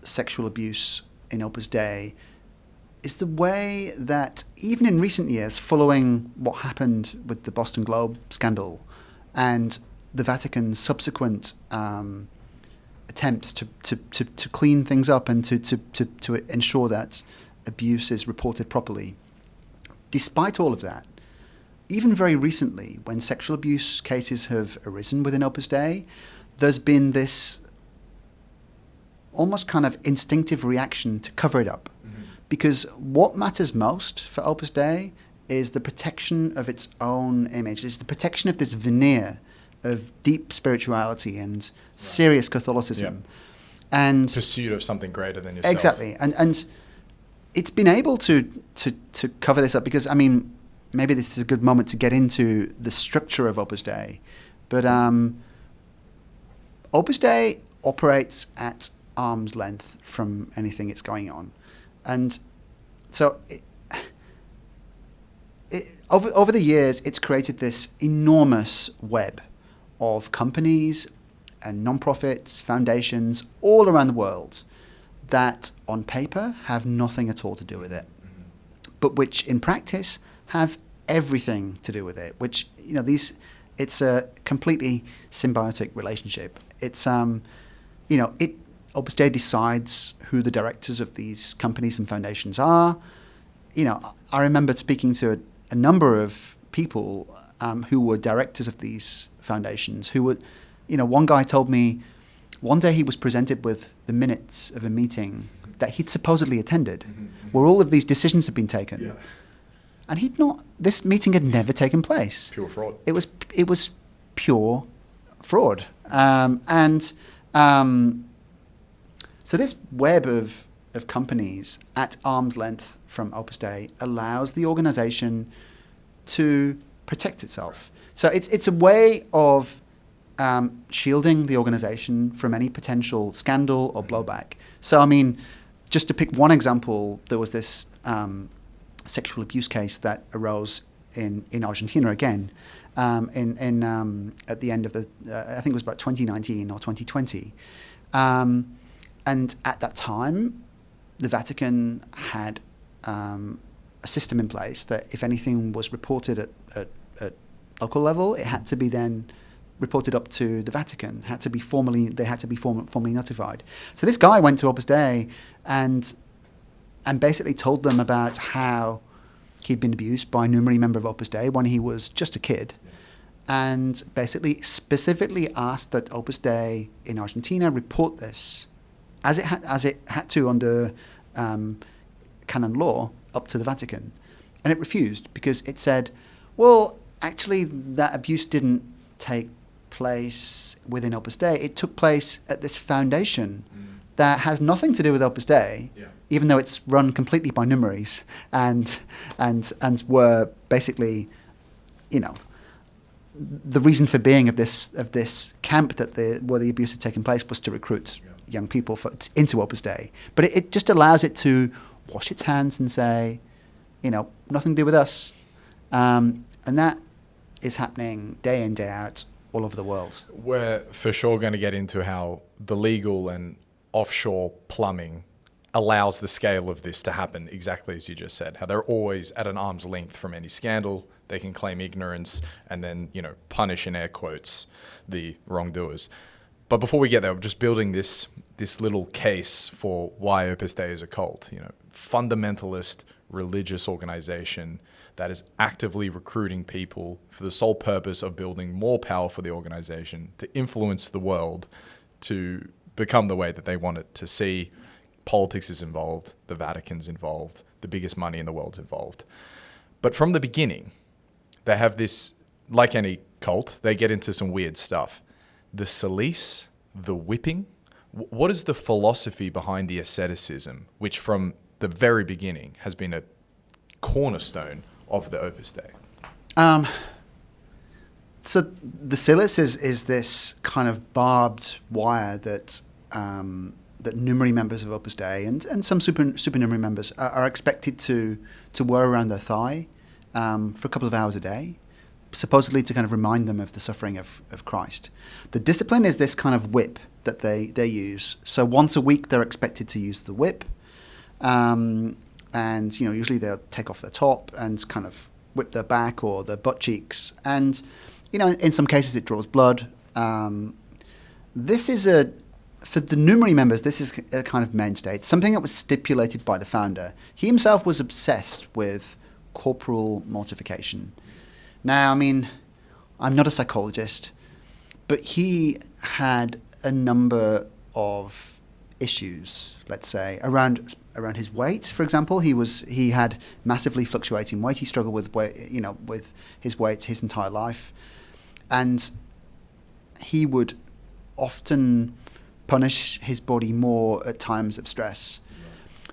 sexual abuse in Opus Dei is the way that even in recent years, following what happened with the Boston Globe scandal and the Vatican's subsequent attempts to clean things up and to ensure that abuse is reported properly. Despite all of that, even very recently, when sexual abuse cases have arisen within Opus Dei, there's been this almost kind of instinctive reaction to cover it up. Mm-hmm. Because what matters most for Opus Dei is the protection of its own image. It's the protection of this veneer of deep spirituality and serious Catholicism. Yeah. And pursuit of something greater than yourself. Exactly. And it's been able to cover this up because, maybe this is a good moment to get into the structure of Opus Dei. But Opus Dei operates at arm's length from anything that's going on. And so over the years, it's created this enormous web of companies and non-profits, foundations all around the world that on paper have nothing at all to do with it, but which in practice have everything to do with it, which, it's a completely symbiotic relationship. It's, Opus Dei decides who the directors of these companies and foundations are. I remember speaking to a number of people who were directors of these foundations who were, one guy told me one day he was presented with the minutes of a meeting that he'd supposedly attended, where all of these decisions had been taken. Yeah. And this meeting had never taken place. Pure fraud. It was pure fraud. So this web of companies at arm's length from Opus Dei allows the organization to protect itself. So it's a way of shielding the organization from any potential scandal or blowback. So, I mean, just to pick one example, there was this sexual abuse case that arose in Argentina again at the end of I think it was about 2019 or 2020. And at that time, the Vatican had a system in place that if anything was reported at local level, it had to be then reported up to the Vatican. They had to be formally notified. So this guy went to Opus Dei and basically told them about how he'd been abused by a numerary member of Opus Dei when he was just a kid, and basically specifically asked that Opus Dei in Argentina report this as it had to under canon law up to the Vatican. And it refused because it said, well, actually that abuse didn't take place within Opus Dei. It took place at this foundation that has nothing to do with Opus Dei, even though it's run completely by numeraries and were basically, the reason for being of this camp where the abuse had taken place was to recruit young people into Opus Dei. But it just allows it to wash its hands and say, nothing to do with us. And that is happening day in, day out all over the world. We're for sure going to get into how the legal and offshore plumbing allows the scale of this to happen exactly as you just said, how they're always at an arm's length from any scandal. They can claim ignorance and then, punish in air quotes the wrongdoers. But before we get there, we're just building this little case for why Opus Dei is a cult, fundamentalist religious organization that is actively recruiting people for the sole purpose of building more power for the organization to influence the world to become the way that they want it to see. Politics is involved, the Vatican's involved, the biggest money in the world's involved. But from the beginning, they have this, like any cult, they get into some weird stuff. The silice, the whipping. What is the philosophy behind the asceticism, which from the very beginning has been a cornerstone of the Opus Dei? So the silice is this kind of barbed wire that numerary members of Opus Dei and some supernumerary members are expected to wear around their thigh for a couple of hours a day, supposedly to kind of remind them of the suffering of Christ. The discipline is this kind of whip that they use. So once a week they're expected to use the whip, and usually they'll take off their top and kind of whip their back or their butt cheeks, and in some cases it draws blood. This is for the numerary members, this is a kind of mainstay. It's something that was stipulated by the founder. He himself was obsessed with corporal mortification. Now, I mean, I'm not a psychologist, but he had a number of issues, let's say, around his weight. For example, he had massively fluctuating weight. He struggled with weight, with his weight his entire life, and he would often punish his body more at times of stress.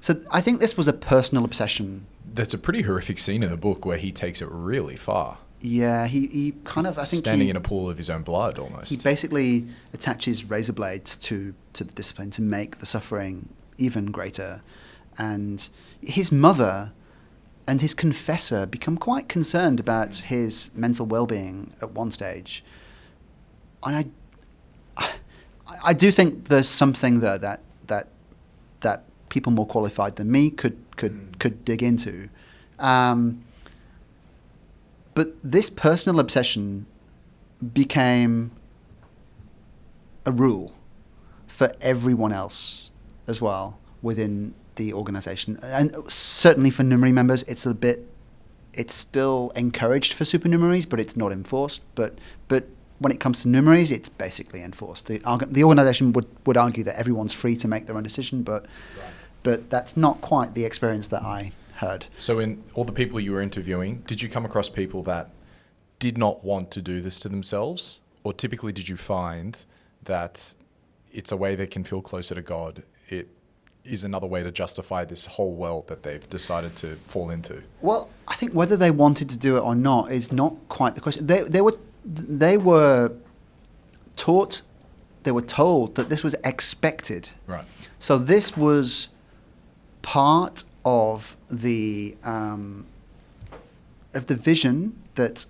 So I think this was a personal obsession. There's a pretty horrific scene in the book where he takes it really far. Yeah, he kind of, I think standing in a pool of his own blood almost. He basically attaches razor blades to the discipline to make the suffering even greater. And his mother and his confessor become quite concerned about his mental well-being at one stage. And I do think there's something there that people more qualified than me could dig into. But this personal obsession became a rule for everyone else as well within the organization. And certainly for numerary members, it's still encouraged for supernumeraries, but it's not enforced. But when it comes to numeraries, it's basically enforced. The organization would argue that everyone's free to make their own decision, but that's not quite the experience that I heard. So in all the people you were interviewing, did you come across people that did not want to do this to themselves? Or typically did you find that it's a way they can feel closer to God it is another way to justify this whole world that they've decided to fall into? Well, I think whether they wanted to do it or not is not quite the question. They were taught, they were told that this was expected. Right. So this was part of the vision that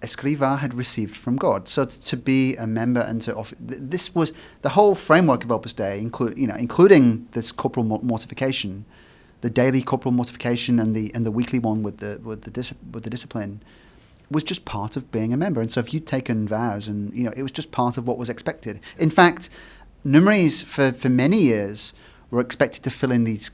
Escriva had received from God. So to be a member and to offer, this was the whole framework of Opus Dei, including this corporal mortification, the daily corporal mortification and the weekly one with the discipline, was just part of being a member. And so if you'd taken vows, and it was just part of what was expected. In fact, numeraries for many years were expected to fill in these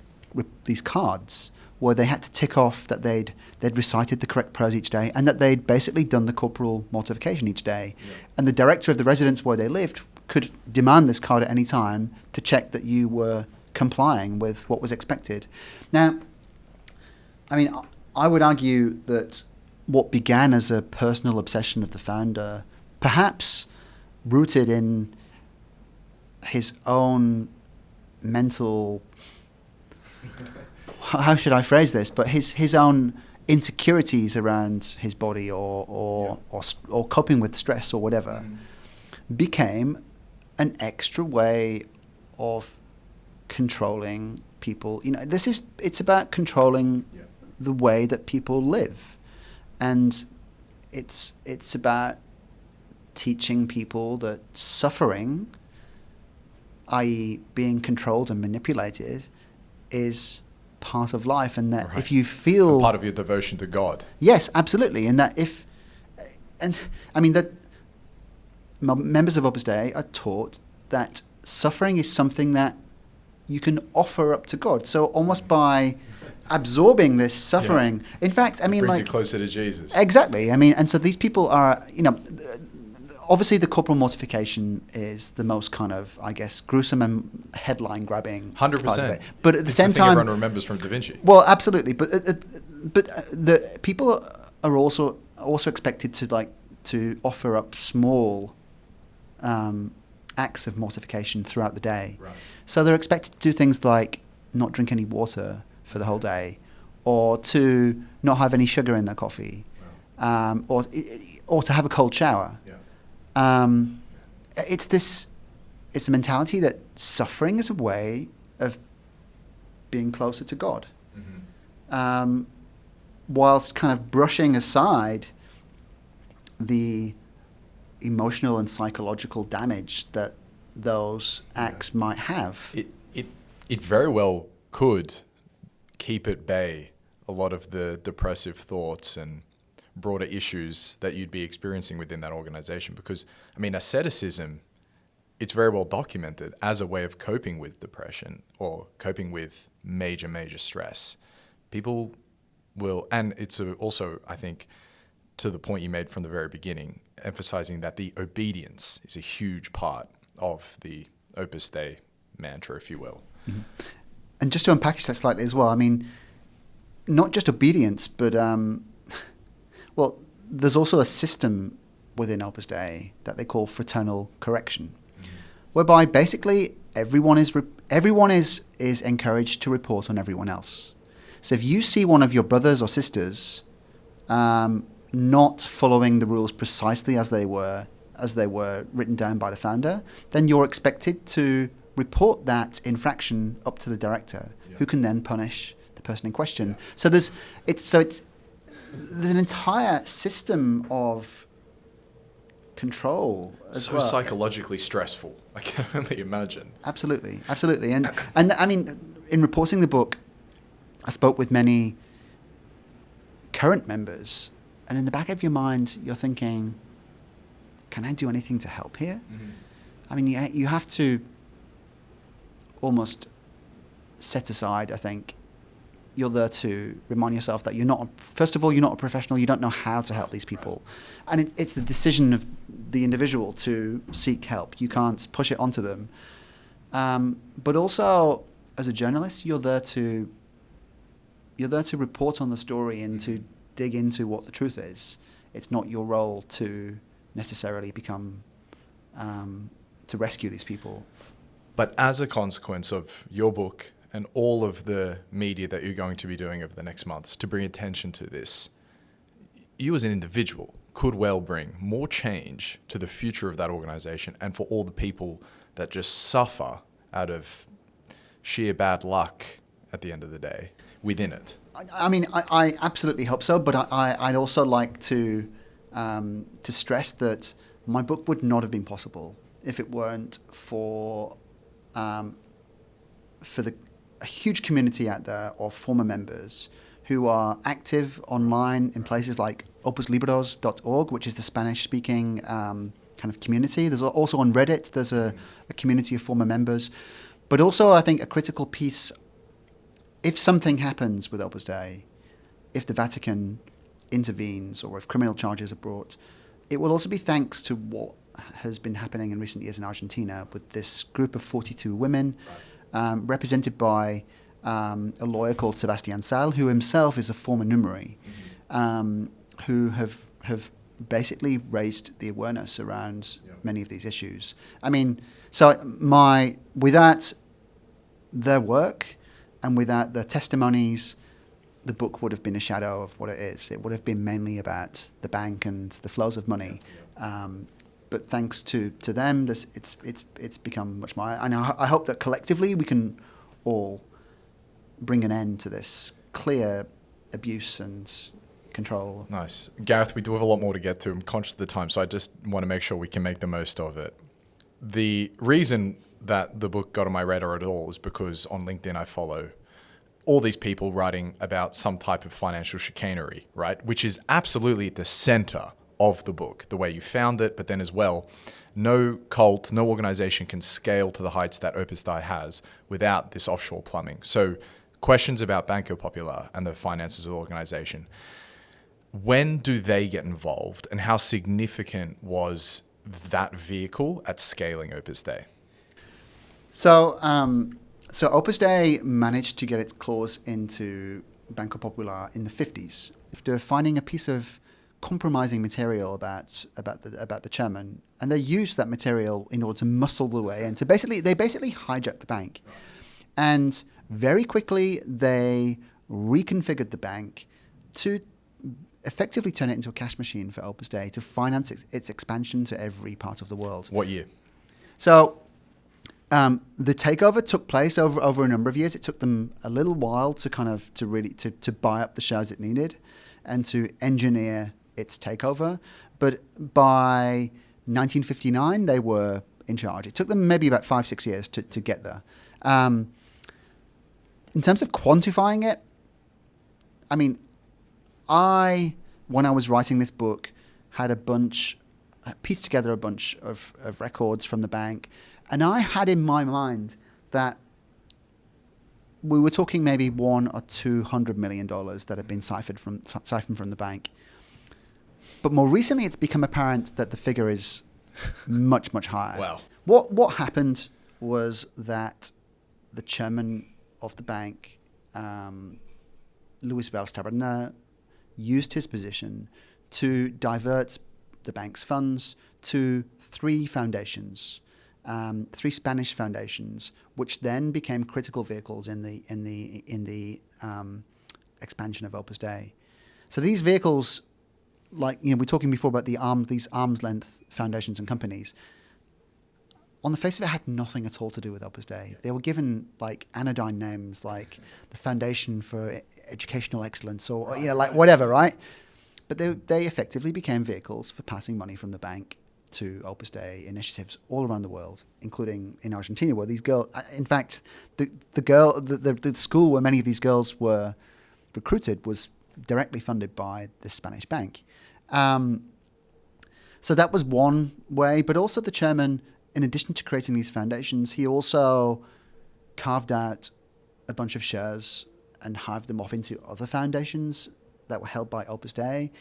cards where they had to tick off that they'd recited the correct prayers each day and that they'd basically done the corporal mortification each day. Yeah. And the director of the residence where they lived could demand this card at any time to check that you were complying with what was expected. Now, I mean, I would argue that what began as a personal obsession of the founder, perhaps rooted in his own mental... how should I phrase this? But his own insecurities around his body or coping with stress or whatever became an extra way of controlling people. It's about controlling the way that people live, and it's about teaching people that suffering, i.e. being controlled and manipulated, is part of life, and that if you feel... And part of your devotion to God. Yes, absolutely. And that that members of Opus Dei are taught that suffering is something that you can offer up to God. So almost by absorbing this suffering, in fact, it brings you closer to Jesus. Exactly. And so these people are, obviously the corporal mortification is the most kind of, I guess, gruesome and headline-grabbing 100%. But at the same time... everyone remembers from Da Vinci. Well, absolutely. But the people are also expected to offer up small acts of mortification throughout the day. Right. So they're expected to do things like not drink any water for the whole day, or to not have any sugar in their coffee, or to have a cold shower. Yeah. It's a mentality that suffering is a way of being closer to God, whilst kind of brushing aside the emotional and psychological damage that those acts might have. It very well could keep at bay a lot of the depressive thoughts and broader issues that you'd be experiencing within that organization. Because, asceticism, it's very well documented as a way of coping with depression or coping with major, major stress. People will, and it's also, I think, to the point you made from the very beginning, emphasizing that the obedience is a huge part of the Opus Dei mantra, if you will. Mm-hmm. And just to unpackage that slightly as well, not just obedience, but, there's also a system within Opus Dei that they call fraternal correction, whereby basically everyone is encouraged to report on everyone else. So if you see one of your brothers or sisters not following the rules precisely as they were written down by the founder, then you're expected to report that infraction up to the director, who can then punish the person in question. So there's an entire system of control as well. Psychologically stressful, I can only imagine. Absolutely. And in reporting the book, I spoke with many current members, and in the back of your mind, you're thinking, can I do anything to help here? Mm-hmm. You have to almost set aside, I think, you're there to remind yourself that you're not a professional, you don't know how to help these people. Right. And it's the decision of the individual to seek help. You can't push it onto them. But also, as a journalist, you're there to report on the story and to dig into what the truth is. It's not your role to necessarily become, to rescue these people. But as a consequence of your book and all of the media that you're going to be doing over the next months to bring attention to this, you as an individual could well bring more change to the future of that organization and for all the people that just suffer out of sheer bad luck at the end of the day within it. I mean, I absolutely hope so, but I'd also like to stress that my book would not have been possible if it weren't for a huge community out there of former members who are active online in places like opuslibros.org, which is the Spanish-speaking kind of community. There's also on Reddit, there's a community of former members. But also, I think, a critical piece, if something happens with Opus Dei, if the Vatican intervenes or if criminal charges are brought, it will also be thanks to what has been happening in recent years in Argentina with this group of 42 women, represented by a lawyer called Sebastián Sal, who himself is a former numeri, who have basically raised the awareness around many of these issues. I mean, so without their work and without their testimonies, the book would have been a shadow of what it is. It would have been mainly about the bank and the flows of money. But thanks to them, it's become much more. And I hope that collectively we can all bring an end to this clear abuse and control. Nice. Gareth, we do have a lot more to get to. I'm conscious of the time, so I just want to make sure we can make the most of it. The reason that the book got on my radar at all is because on LinkedIn I follow all these people writing about some type of financial chicanery, right? Which is absolutely at the center of the book, the way you found it, but then as well, no cult, no organization can scale to the heights that Opus Dei has without this offshore plumbing. So questions about Banco Popular and the finances of the organization. When do they get involved and how significant was that vehicle at scaling Opus Dei? So Opus Dei managed to get its claws into Banco Popular in the 50s after finding a piece of compromising material about the chairman, and they used that material in order to muscle the way and they basically hijacked the bank, and very quickly they reconfigured the bank to effectively turn it into a cash machine for Opus Dei to finance its expansion to every part of the world. What year? So the takeover took place over a number of years. It took them a little while to buy up the shares it needed and to engineer its takeover. But by 1959, they were in charge. It took them maybe about 5-6 years to get there. In terms of quantifying it, I mean, when I was writing this book, pieced together a bunch of records from the bank, and I had in my mind that we were talking maybe $100 or $200 million that had been siphoned from the bank. But more recently, it's become apparent that the figure is much, much higher. Wow. What happened was that the chairman of the bank, Luis Taberner, used his position to divert the bank's funds to three foundations, three Spanish foundations, which then became critical vehicles in the expansion of Opus Dei. So these vehicles, like we were talking before about these arm's length foundations and companies, on the face of it, had nothing at all to do with Opus Dei. They were given like anodyne names, like the Foundation for Educational Excellence, or like whatever, right? But they effectively became vehicles for passing money from the bank to Opus Dei initiatives all around the world, including in Argentina, where these girls, in fact, the school where many of these girls were recruited was directly funded by the Spanish bank. So that was one way, but also the chairman, in addition to creating these foundations, he also carved out a bunch of shares and hived them off into other foundations that were held by Opus Dei.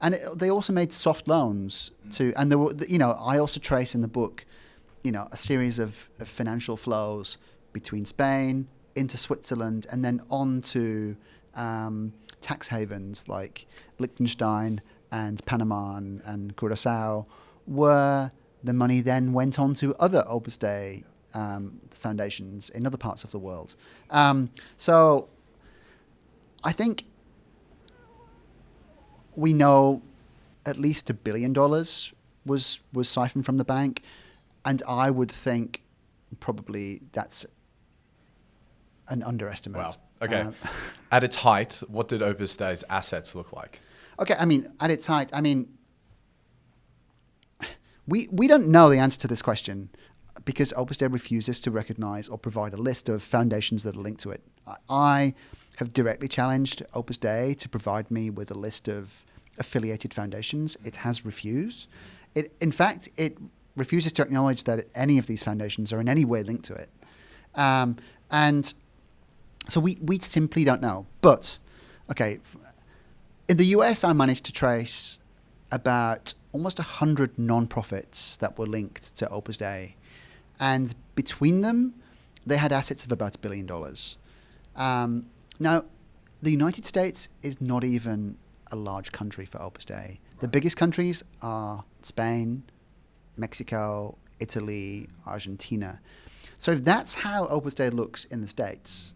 And they also made soft loans and there were, I also trace in the book, a series of financial flows between Spain into Switzerland and then on to tax havens like Liechtenstein and Panama and Curacao, where the money then went on to other Opus Dei foundations in other parts of the world. So I think we know at least $1 billion was siphoned from the bank, and I would think probably that's an underestimate. Wow. Okay. At its height, what did Opus Dei's assets look like? Okay, I mean, at its height, I mean, we don't know the answer to this question because Opus Dei refuses to recognize or provide a list of foundations that are linked to it. I have directly challenged Opus Dei to provide me with a list of affiliated foundations. It has refused. In fact, it refuses to acknowledge that any of these foundations are in any way linked to it. And so we simply don't know. But, okay, in the US, I managed to trace about almost 100 non-profits that were linked to Opus Dei. And between them, they had assets of about $1 billion. Now, the United States is not even a large country for Opus Dei. The biggest countries are Spain, Mexico, Italy, Argentina. So if that's how Opus Dei looks in the States,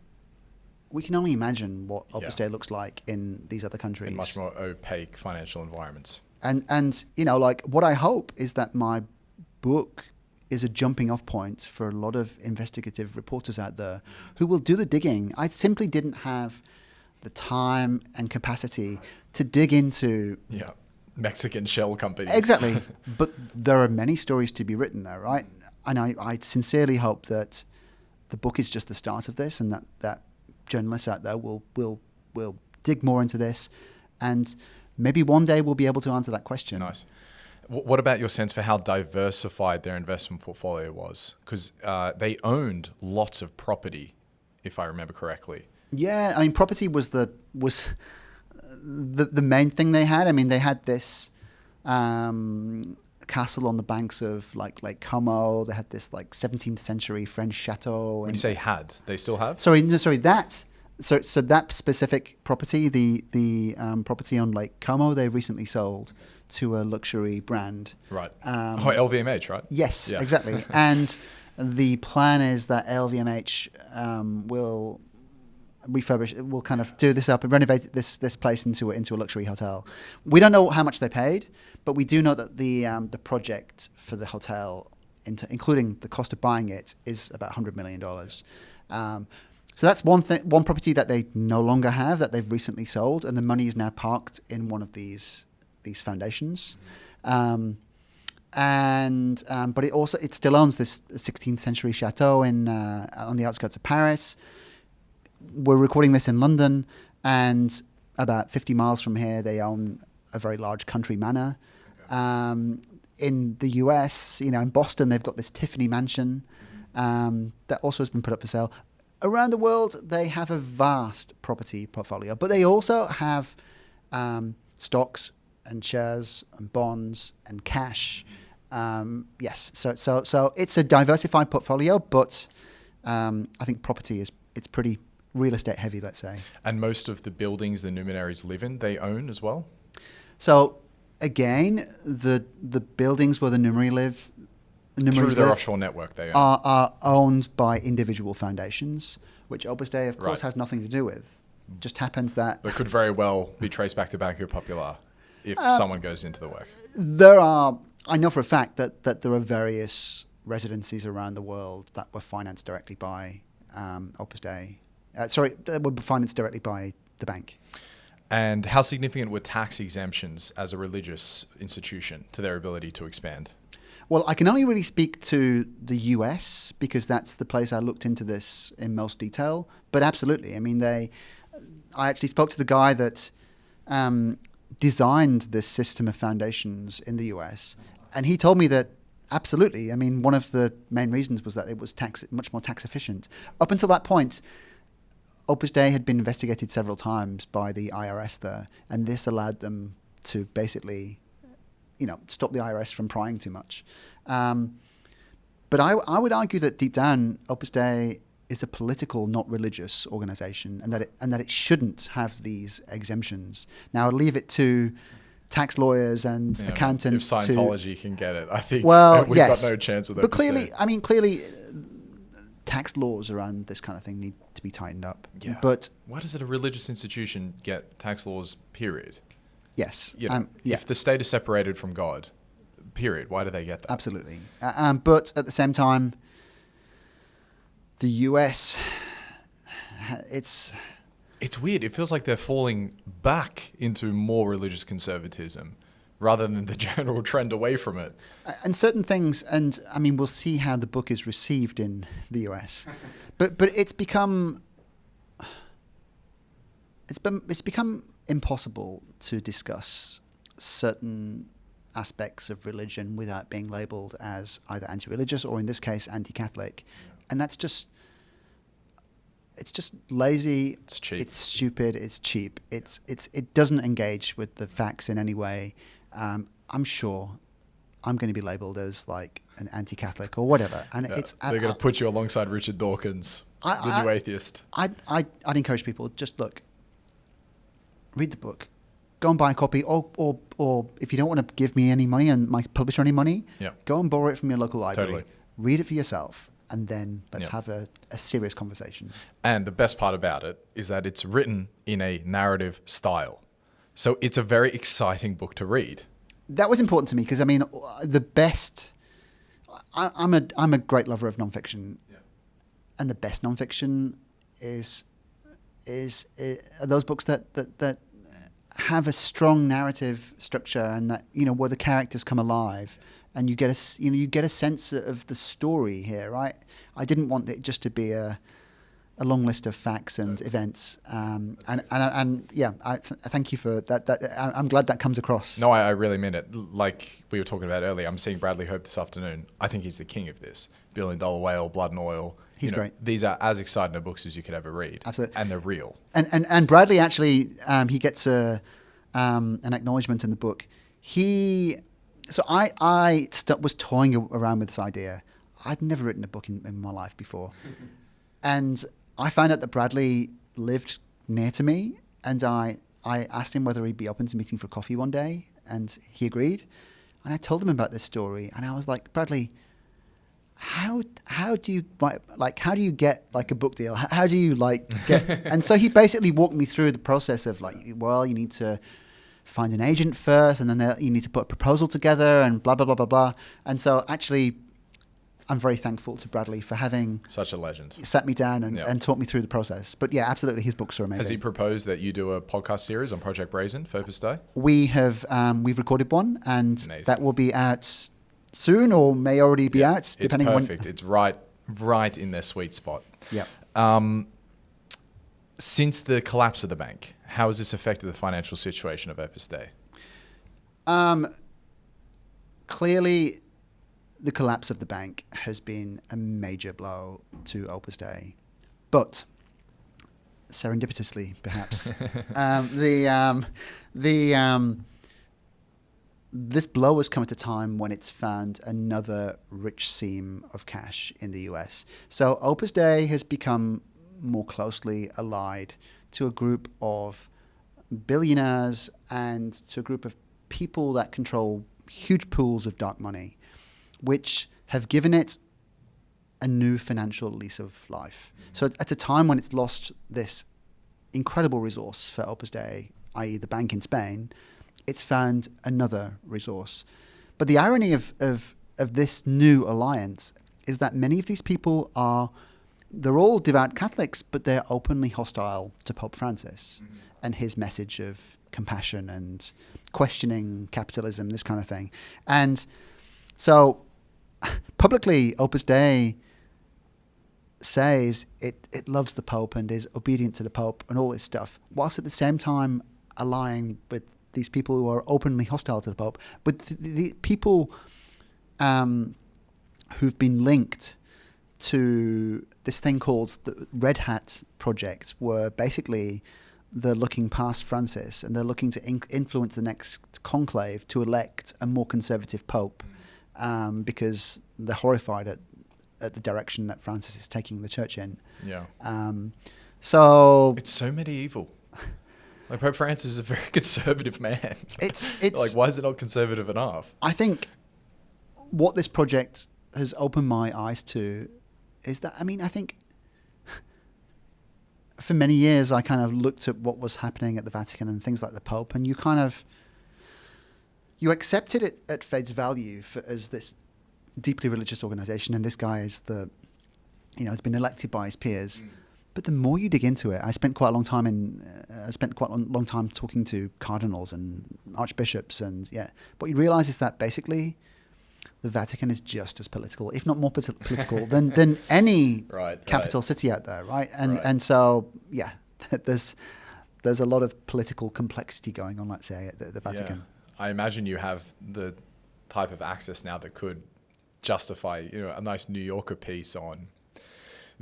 we can only imagine what Opus Dei looks like in these other countries. In much more opaque financial environments. And you know, like, what I hope is that my book is a jumping off point for a lot of investigative reporters out there who will do the digging. I simply didn't have the time and capacity to dig into Mexican shell companies. Exactly. But there are many stories to be written there, right? And I sincerely hope that the book is just the start of this, and that journalists out there will dig more into this, and maybe one day we'll be able to answer that question. Nice. What about your sense for how diversified their investment portfolio was? Because they owned lots of property, if I remember correctly. Yeah, I mean, property was the main thing they had. I mean, they had this castle on the banks of Lake Como. They had this 17th century French chateau. When you say had, they still have? So that specific property, the property on Lake Como, they recently sold to a luxury brand. Right. LVMH, right? Yes, yeah. Exactly. And the plan is that LVMH will refurbish, will kind of do this up and renovate this place into a luxury hotel. We don't know how much they paid, but we do know that the project for the hotel, including the cost of buying it, is about $100 million. So that's one property that they no longer have, that they've recently sold, and the money is now parked in one of these foundations. But it still owns this 16th century chateau on the outskirts of Paris. We're recording this in London, and about 50 miles from here, they own a very large country manor. Okay. In the US, in Boston, they've got this Tiffany mansion that also has been put up for sale. Around the world, they have a vast property portfolio, but they also have stocks and shares and bonds and cash. Yes, so it's a diversified portfolio, but I think property it's pretty real estate heavy, let's say. And most of the buildings the Numinaries live in, they own as well? So again, the buildings where the Numinary live, through their offshore network, they own. Are owned by individual foundations, which Opus Dei, of course, has nothing to do with. Just happens that... But could very well be traced back to Banco Popular if someone goes into the work. I know for a fact that there are various residencies around the world that were financed directly by Opus Dei. That were financed directly by the bank. And how significant were tax exemptions as a religious institution to their ability to expand? Well, I can only really speak to the US because that's the place I looked into this in most detail. But absolutely, I mean, I actually spoke to the guy that designed this system of foundations in the US, and he told me that absolutely. I mean, one of the main reasons was that it was much more tax efficient. Up until that point, Opus Dei had been investigated several times by the IRS there, and this allowed them to basically, stop the IRS from prying too much. But I would argue that deep down, Opus Dei is a political, not religious organization, and that it shouldn't have these exemptions. Now, I'll leave it to tax lawyers and accountants. If Scientology can get it, I think we've got no chance with Opus But clearly, Dei. I mean, clearly, tax laws around this kind of thing need to be tightened up. Yeah. But why does a religious institution get tax laws, period? yes. If the state is separated from God, period, why do they get that? Absolutely. But at the same time, the US, it's weird. It feels like they're falling back into more religious conservatism rather than the general trend away from it. And certain things, and I mean, we'll see how the book is received in the US, but it's become impossible to discuss certain aspects of religion without being labelled as either anti-religious or, in this case, anti-Catholic, and that's just. It's just lazy. It's cheap. It's stupid. It's cheap. It doesn't engage with the facts in any way. I'm sure I'm going to be labelled as like an anti-Catholic or whatever, and they're going to put you alongside Richard Dawkins, the new atheist. I'd encourage people, just look, read the book, go and buy a copy, or if you don't want to give me any money and my publisher any money, go and borrow it from your local library. Totally. Read it for yourself. And then let's have a serious conversation. And the best part about it is that it's written in a narrative style. So it's a very exciting book to read. That was important to me because, I mean, the best... I'm a great lover of nonfiction. Yeah. And the best nonfiction are those books that have a strong narrative structure and that, where the characters come alive. And you get a sense of the story here, right? I didn't want it just to be a long list of facts and events. Thank you for that. I'm glad that comes across. No, I really mean it. Like we were talking about earlier, I'm seeing Bradley Hope this afternoon. I think he's the king of this. $1 Billion Whale, Blood and Oil. He's great. These are as exciting a books as you could ever read. Absolutely. And they're real. And Bradley actually, he gets an acknowledgement in the book. So I was toying around with this idea. I'd never written a book in my life before. And I found out that Bradley lived near to me, and I asked him whether he'd be open to meeting for coffee one day, and he agreed. And I told him about this story, and I was like, Bradley, how do you write, how do you get like a book deal? How do you get? And so he basically walked me through the process of you need to find an agent first, and then you need to put a proposal together, and blah blah blah blah blah. And so actually, I'm very thankful to Bradley for having such a legend sat me down and taught me through the process. But yeah, absolutely, his books are amazing. Has he proposed that you do a podcast series on Project Brazen for Opus Dei? We've recorded one, and amazing. That will be out soon, or may already be out, depending on. It's perfect. It's right in their sweet spot. Yeah. Since the collapse of the bank, how has this affected the financial situation of Opus Dei? Clearly, the collapse of the bank has been a major blow to Opus Dei, but serendipitously, perhaps, this blow has come at a time when it's found another rich seam of cash in the US. So Opus Dei has become more closely allied to a group of billionaires and to a group of people that control huge pools of dark money, which have given it a new financial lease of life. So at a time when it's lost this incredible resource for Opus Dei, i.e. the bank in Spain, it's found another resource. But the irony of this new alliance is that many of these people they're all devout Catholics, but they're openly hostile to Pope Francis and his message of compassion and questioning capitalism, this kind of thing. And so publicly, Opus Dei says it loves the Pope and is obedient to the Pope and all this stuff, whilst at the same time allying with these people who are openly hostile to the Pope. But the people who've been linked to this thing called the Red Hat Project, where basically they're looking past Francis and they're looking to influence the next conclave to elect a more conservative Pope, because they're horrified at the direction that Francis is taking the church in. Yeah. So it's so medieval. Like Pope Francis is a very conservative man. It's like, why is it not conservative enough? I think what this project has opened my eyes to is that, I mean, I think for many years I kind of looked at what was happening at the Vatican and things like the Pope, and you accepted it at face value as this deeply religious organization, and this guy is has been elected by his peers. But the more you dig into it, I spent quite a long time talking to cardinals and archbishops, and what you realize is that basically the Vatican is just as political, if not more political, than any capital city out there, right? And so there's a lot of political complexity going on, let's say, at the Vatican. Yeah. I imagine you have the type of access now that could justify a nice New Yorker piece on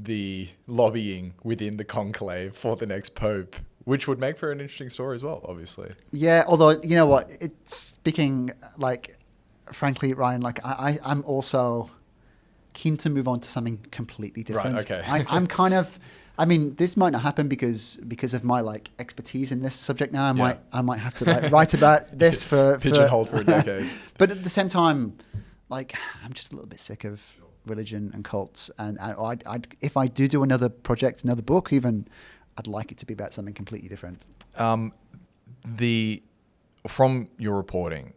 the lobbying within the conclave for the next pope, which would make for an interesting story as well, obviously. Yeah, although, you know what, it's speaking, frankly, Ryan, I'm also keen to move on to something completely different. Right, okay. I'm kind of, I mean, this might not happen because of my expertise in this subject now. I might have to write about this for pigeonholed for a decade. But at the same time, I'm just a little bit sick of religion and cults, and if I do another project, another book even, I'd like it to be about something completely different. From your reporting,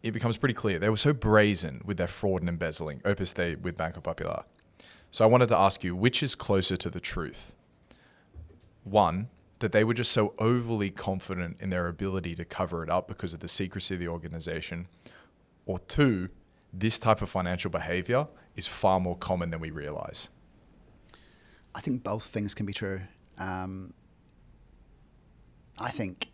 it becomes pretty clear they were so brazen with their fraud and embezzling, Opus Dei with Banco Popular. So I wanted to ask you, which is closer to the truth? One, that they were just so overly confident in their ability to cover it up because of the secrecy of the organization, or two, this type of financial behavior is far more common than we realize? I think both things can be true. I think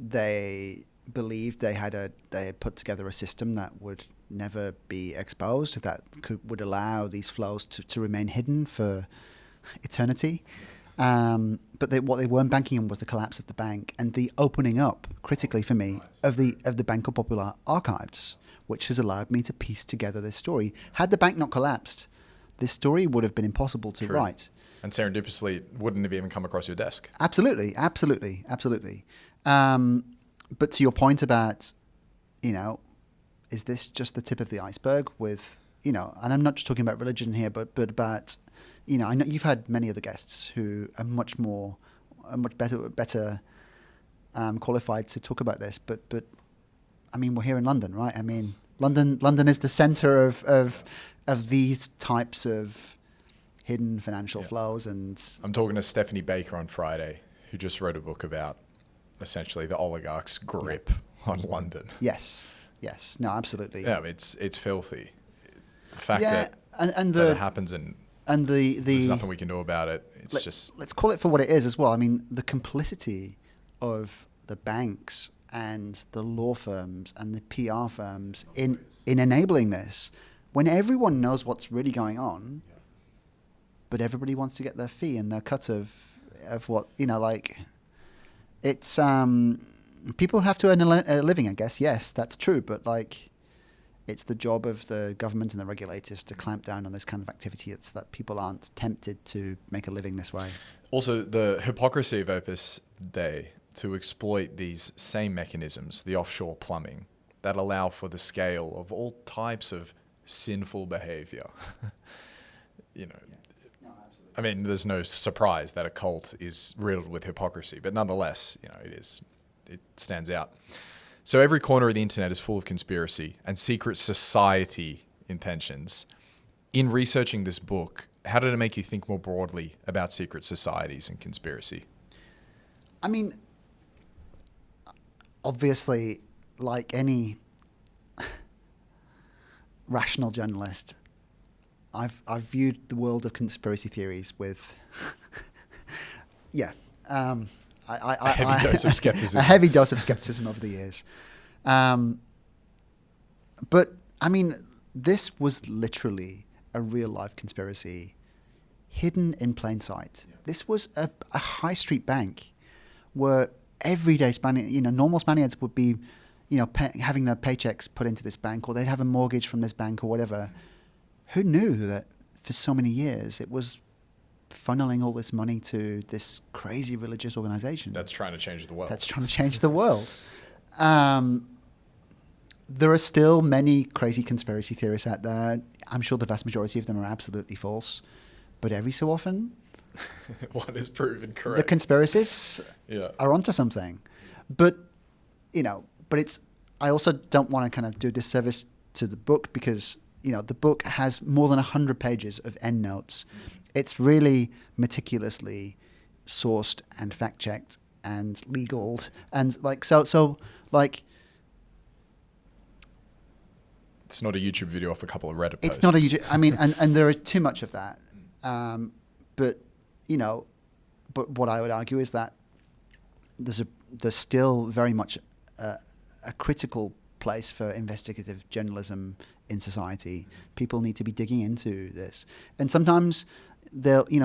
they believed they had put together a system that would never be exposed, that would allow these flows to remain hidden for eternity. But what they weren't banking on was the collapse of the bank and the opening up, critically for me, of the Banco Popular archives, which has allowed me to piece together this story. Had the bank not collapsed, this story would have been impossible to write. And serendipitously wouldn't have even come across your desk. Absolutely. But to your point about, is this just the tip of the iceberg with, and I'm not just talking about religion here, but about, I know you've had many other guests who are much better qualified to talk about this, but I mean, we're here in London, right? I mean, London is the center of these types of hidden financial flows. And I'm talking to Stephanie Baker on Friday, who just wrote a book about essentially the oligarchs' grip on London. Yes. No, absolutely. Yeah, it's filthy. The fact that it happens and there's nothing we can do about it. Let's call it for what it is as well. I mean, the complicity of the banks and the law firms and the PR firms in enabling this, when everyone knows what's really going on, but everybody wants to get their fee and their cut of what, it's people have to earn a living, I guess. Yes, that's true, but it's the job of the government and the regulators to clamp down on this kind of activity so that people aren't tempted to make a living this way. Also, the hypocrisy of Opus Dei to exploit these same mechanisms, the offshore plumbing, that allow for the scale of all types of sinful behavior. I mean, there's no surprise that a cult is riddled with hypocrisy, but nonetheless, it stands out. So every corner of the internet is full of conspiracy and secret society intentions. In researching this book, how did it make you think more broadly about secret societies and conspiracy? I mean, obviously, like any rational journalist, I've viewed the world of conspiracy theories with a heavy dose of skepticism. A heavy dose of skepticism over the years. But I mean, this was literally a real life conspiracy hidden in plain sight. Yeah. This was a high street bank where everyday normal Spaniards would be, having their paychecks put into this bank, or they'd have a mortgage from this bank or whatever. Who knew that for so many years it was funneling all this money to this crazy religious organization that's trying to change the world. there are still many crazy conspiracy theories out there. I'm sure the vast majority of them are absolutely false. But every so often, one is proven correct. the conspiracies are onto something. But, I also don't want to kind of do a disservice to the book because, the book has more than 100 pages of endnotes. It's really meticulously sourced and fact-checked and legaled. And, it's not a YouTube video off a couple of Reddit posts. It's not a YouTube... and there is too much of that. But what I would argue is that there's still very much a critical place for investigative journalism in society. People need to be digging into this, and sometimes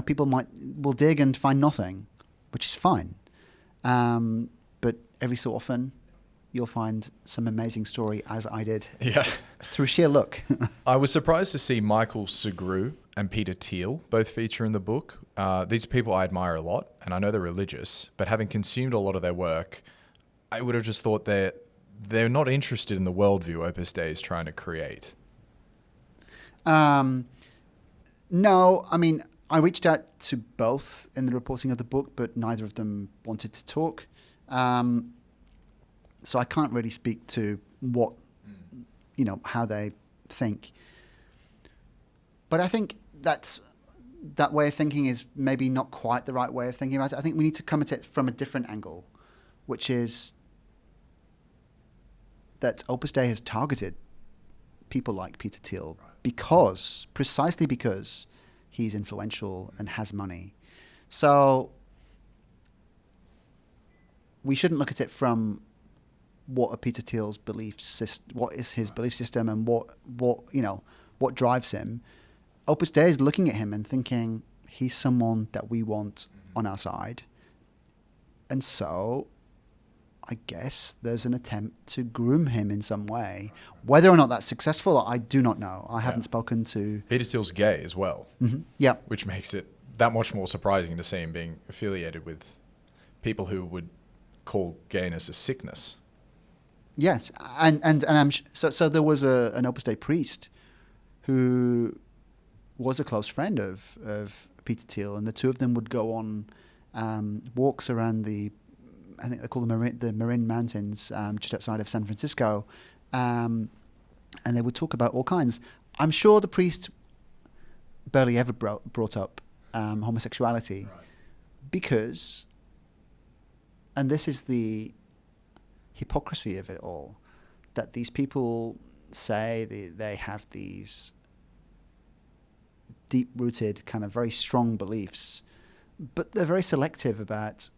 people will dig and find nothing, which is fine. But every so often, you'll find some amazing story, as I did. Yeah. Through sheer luck. I was surprised to see Michael Sugrue and Peter Thiel both feature in the book. These are people I admire a lot, and I know they're religious, but having consumed a lot of their work, I would have just thought they're not interested in the worldview Opus Dei is trying to create. No, I reached out to both in the reporting of the book, but neither of them wanted to talk. So I can't really speak to what, how they think. But I think that way of thinking is maybe not quite the right way of thinking about it. I think we need to come at it from a different angle, which is that Opus Dei has targeted people like Peter Thiel precisely because he's influential and has money. So we shouldn't look at it from what are Peter Thiel's what is his belief system, and what drives him. Opus Dei is looking at him and thinking he's someone that we want on our side, and so I guess there's an attempt to groom him in some way. Whether or not that's successful, I do not know. I haven't spoken to... Peter Thiel's gay as well. Mm-hmm. Yeah. Which makes it that much more surprising to see him being affiliated with people who would call gayness a sickness. Yes. And so there was an Opus Dei priest who was a close friend of Peter Thiel, and the two of them would go on walks around I think they call them the Marin Mountains, just outside of San Francisco, and they would talk about all kinds. I'm sure the priest barely ever brought up homosexuality, because, and this is the hypocrisy of it all, that these people say they have these deep-rooted, kind of very strong beliefs, but they're very selective about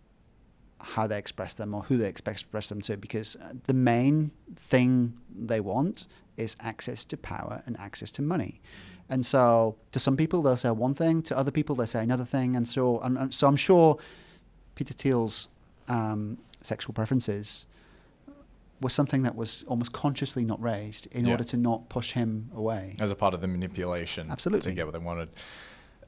how they express them or who they express them to, because the main thing they want is access to power and access to money. And so to some people they'll say one thing, to other people they say another thing, and so I'm sure Peter Thiel's sexual preferences was something that was almost consciously not raised in order to not push him away. As a part of the manipulation. Absolutely. To get what they wanted.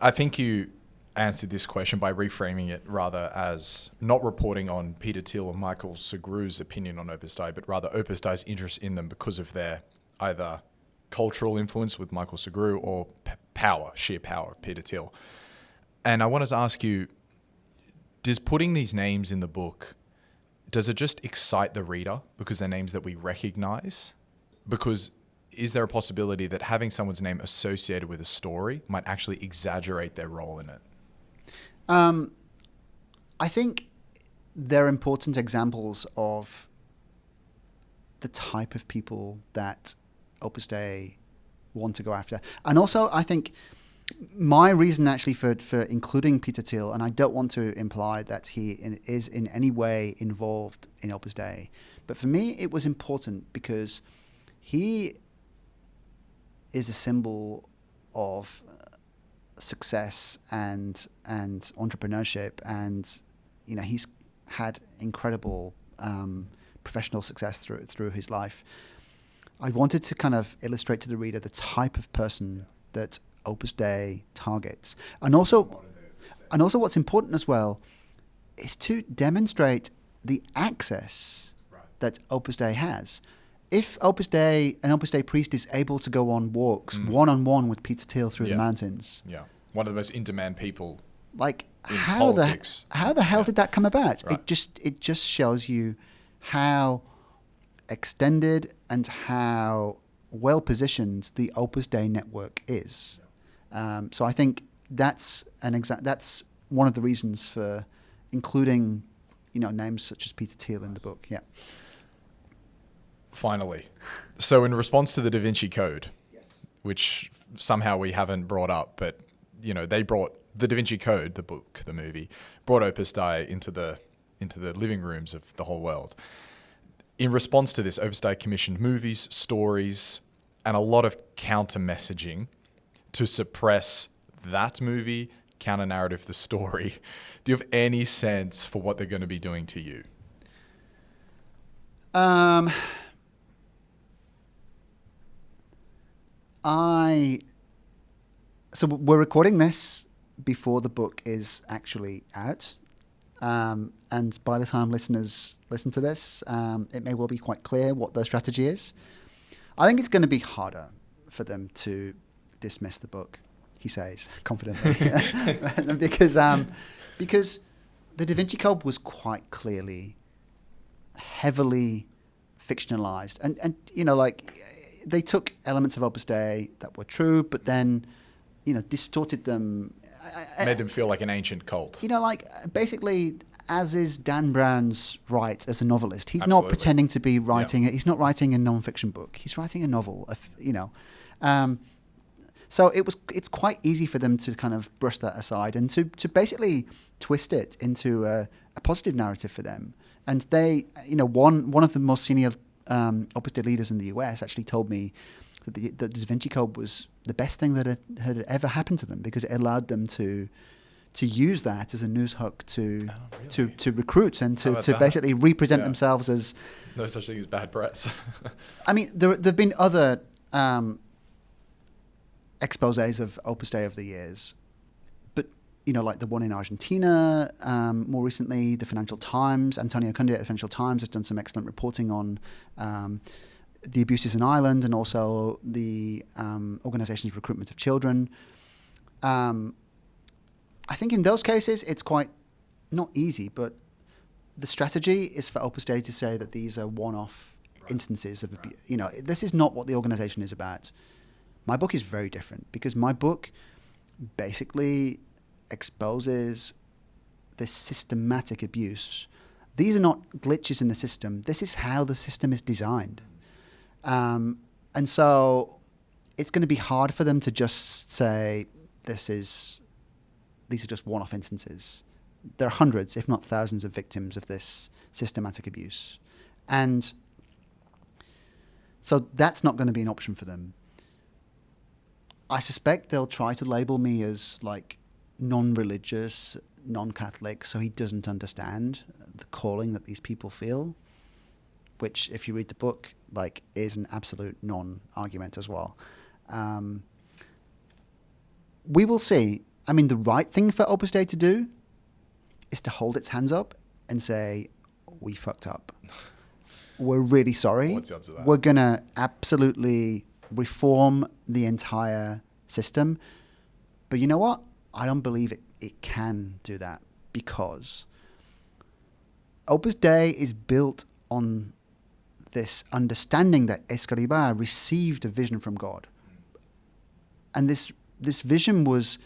I think you answered this question by reframing it rather as not reporting on Peter Thiel or Michael Sugrue's opinion on Opus Dei, but rather Opus Dei's interest in them because of their either cultural influence with Michael Sugrue or sheer power of Peter Thiel. And I wanted to ask you, does putting these names in the book, does it just excite the reader because they're names that we recognize? Because is there a possibility that having someone's name associated with a story might actually exaggerate their role in it? I think they're important examples of the type of people that Opus Dei want to go after. And also, I think my reason actually for including Peter Thiel, and I don't want to imply that he is in any way involved in Opus Dei, but for me it was important because he is a symbol of success and entrepreneurship, and he's had incredible professional success through his life. I wanted to kind of illustrate to the reader the type of person that Opus Dei targets, and also what's important as well is to demonstrate the access that Opus Dei has. if an Opus Dei priest is able to go on walks one-on-one with Peter Thiel through the mountains, one of the most in-demand people, like in how politics. the hell did that come about? Right. It just shows you how extended and how well positioned the Opus Dei network is. So I think that's one of the reasons for including, names such as Peter Thiel in the book. Yeah. Finally, so in response to the Da Vinci Code, which somehow we haven't brought up, but they brought the Da Vinci Code, the book, the movie, brought Opus Dei into the living rooms of the whole world. In response to this, Opus Dei commissioned movies, stories, and a lot of counter messaging to suppress that movie, counter narrative, the story. Do you have any sense for what they're going to be doing to you? So we're recording this before the book is actually out. And by the time listeners listen to this, it may well be quite clear what their strategy is. I think it's going to be harder for them to dismiss the book, he says confidently, because the Da Vinci Code was quite clearly heavily fictionalized, and they took elements of Opus Dei that were true, but then distorted them. Made them feel like an ancient cult. Basically, as is Dan Brown's right as a novelist, he's Absolutely. not pretending to be writing. He's not writing a non-fiction book. He's writing a novel. So it's quite easy for them to kind of brush that aside and to basically twist it into a positive narrative for them. And they, one of the most senior Opus Dei leaders in the US actually told me that the Da Vinci Code was the best thing that had ever happened to them, because it allowed them to use that as a news hook to recruit and to basically represent themselves as... No such thing as bad press. I mean, there have been other exposés of Opus Dei over the years, but like the one in Argentina, more recently, the Financial Times, Antonio Cundia at the Financial Times has done some excellent reporting on the abuses in Ireland and also the organization's recruitment of children. I think in those cases, it's quite not easy, but the strategy is for Opus Dei to say that these are one-off instances of abuse. This is not what the organization is about. My book is very different, because my book basically exposes this systematic abuse. These are not glitches in the system. This is how the system is designed. And so it's going to be hard for them to just say these are just one-off instances. There are hundreds, if not thousands, of victims of this systematic abuse. And so that's not going to be an option for them. I suspect they'll try to label me as like non-religious, non-Catholic, so he doesn't understand the calling that these people feel, which, if you read the book, is an absolute non-argument as well. We will see. I mean, the right thing for Opus Dei to do is to hold its hands up and say, we fucked up. We're really sorry. What's the odds of that? We're going to absolutely reform the entire system. But you know what? I don't believe it can do that, because Opus Dei is built on this understanding that Escriva received a vision from God. And this vision was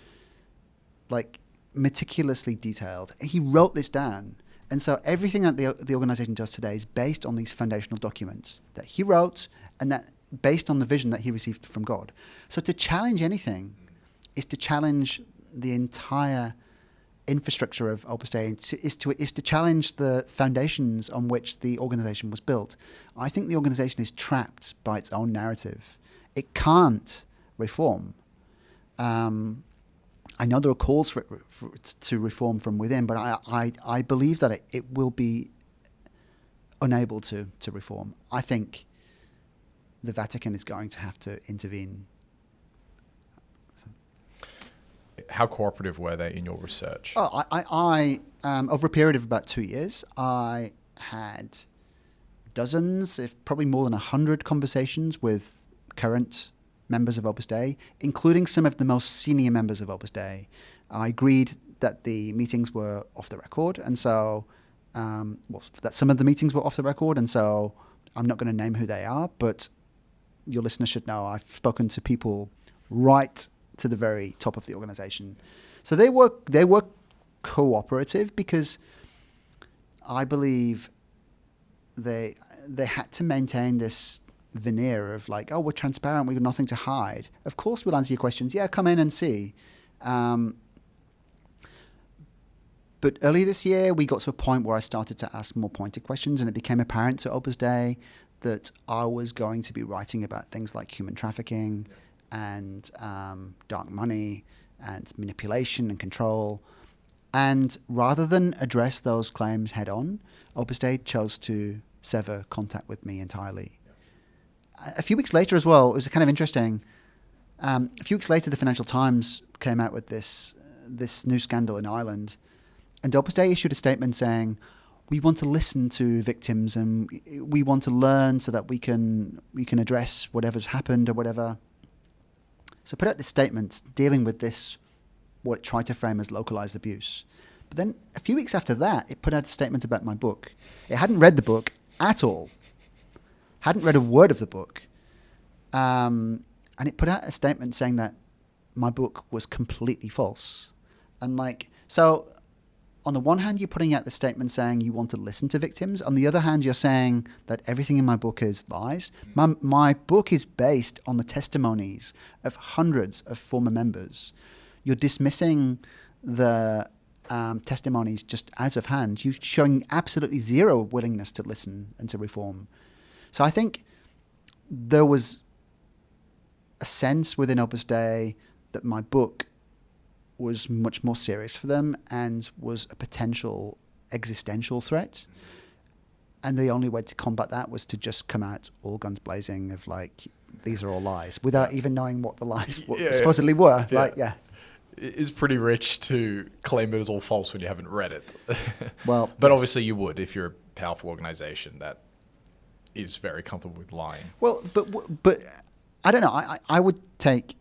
meticulously detailed. He wrote this down. And so everything that the organization does today is based on these foundational documents that he wrote, and that based on the vision that he received from God. So to challenge anything is to challenge the entire infrastructure of Opus Dei, is to challenge the foundations on which the organization was built. I think the organization is trapped by its own narrative. It can't reform. I know there are calls to reform from within, but I believe that it will be unable to reform. I think the Vatican is going to have to intervene. How cooperative were they in your research? I over a period of about 2 years, I had dozens, if probably more than 100 conversations with current members of Opus Dei, including some of the most senior members of Opus Dei. I agreed that the meetings were off the record, and so that some of the meetings were off the record, and so I'm not going to name who they are, but your listeners should know I've spoken to people right to the very top of the organization. So they were cooperative because I believe they had to maintain this veneer of like, oh, we're transparent, we've got nothing to hide. Of course we'll answer your questions. Yeah, come in and see. But early this year, we got to a point where I started to ask more pointed questions, and it became apparent to Opus Dei that I was going to be writing about things like human trafficking and dark money and manipulation and control. And rather than address those claims head on, Opus Dei chose to sever contact with me entirely. A few weeks later as well, it was kind of interesting. A few weeks later, the Financial Times came out with this new scandal in Ireland. And Opus Dei issued a statement saying, we want to listen to victims and we want to learn so that we can address whatever's happened or whatever. So put out this statement dealing with this, what it tried to frame as localized abuse. But then a few weeks after that, it put out a statement about my book. It hadn't read the book at all. Hadn't read a word of the book. And it put out a statement saying that my book was completely false. And so on the one hand, you're putting out the statement saying you want to listen to victims. On the other hand, you're saying that everything in my book is lies. My book is based on the testimonies of hundreds of former members. You're dismissing the testimonies just out of hand. You're showing absolutely zero willingness to listen and to reform. So I think there was a sense within Opus Dei that my book was much more serious for them and was a potential existential threat. And the only way to combat that was to just come out all guns blazing of like, these are all lies, without even knowing what the lies supposedly were. Yeah. It's pretty rich to claim it as all false when you haven't read it. Well, but obviously you would if you're a powerful organization that is very comfortable with lying. Well, but I don't know. I would take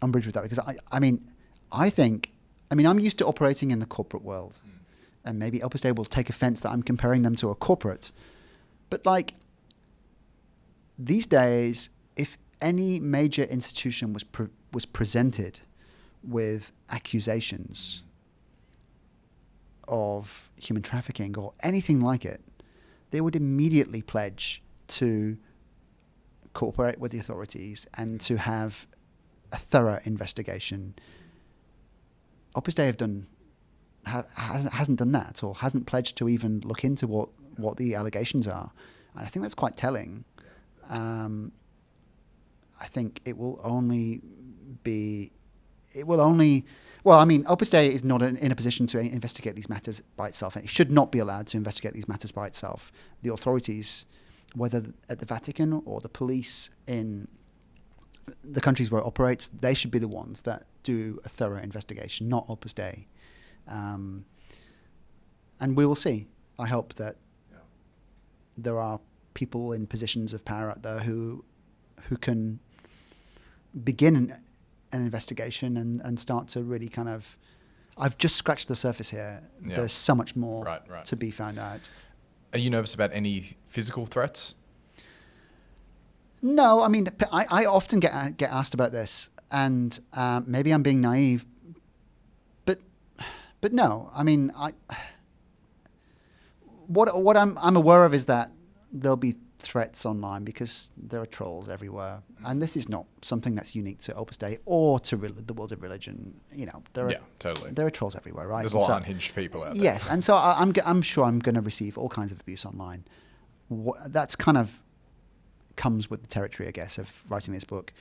umbrage with that because I'm used to operating in the corporate world, and maybe Opus Dei will take offense that I'm comparing them to a corporate. But like these days, if any major institution was presented with accusations of human trafficking or anything like it, they would immediately pledge to cooperate with the authorities and to have a thorough investigation. Opus Dei hasn't done that at all, hasn't pledged to even look into what the allegations are. And I think that's quite telling. I think Opus Dei is not in a position to investigate these matters by itself. And it should not be allowed to investigate these matters by itself. The authorities, whether at the Vatican or the police in the countries where it operates, they should be the ones that do a thorough investigation, not Opus Dei. And we will see. I hope that there are people in positions of power out there who can begin an investigation and start to really kind of... I've just scratched the surface here. Yeah. There's so much more to be found out. Are you nervous about any physical threats? No, I mean, I often get asked about this, and maybe I'm being naive, but no. I mean, what I'm aware of is that there'll be threats online because there are trolls everywhere, and this is not something that's unique to Opus Dei or to the world of religion. You know, there are trolls everywhere, right? There's a lot of unhinged people out there. Yes, and so I'm sure I'm going to receive all kinds of abuse online. That's kind of comes with the territory, I guess, of writing this book.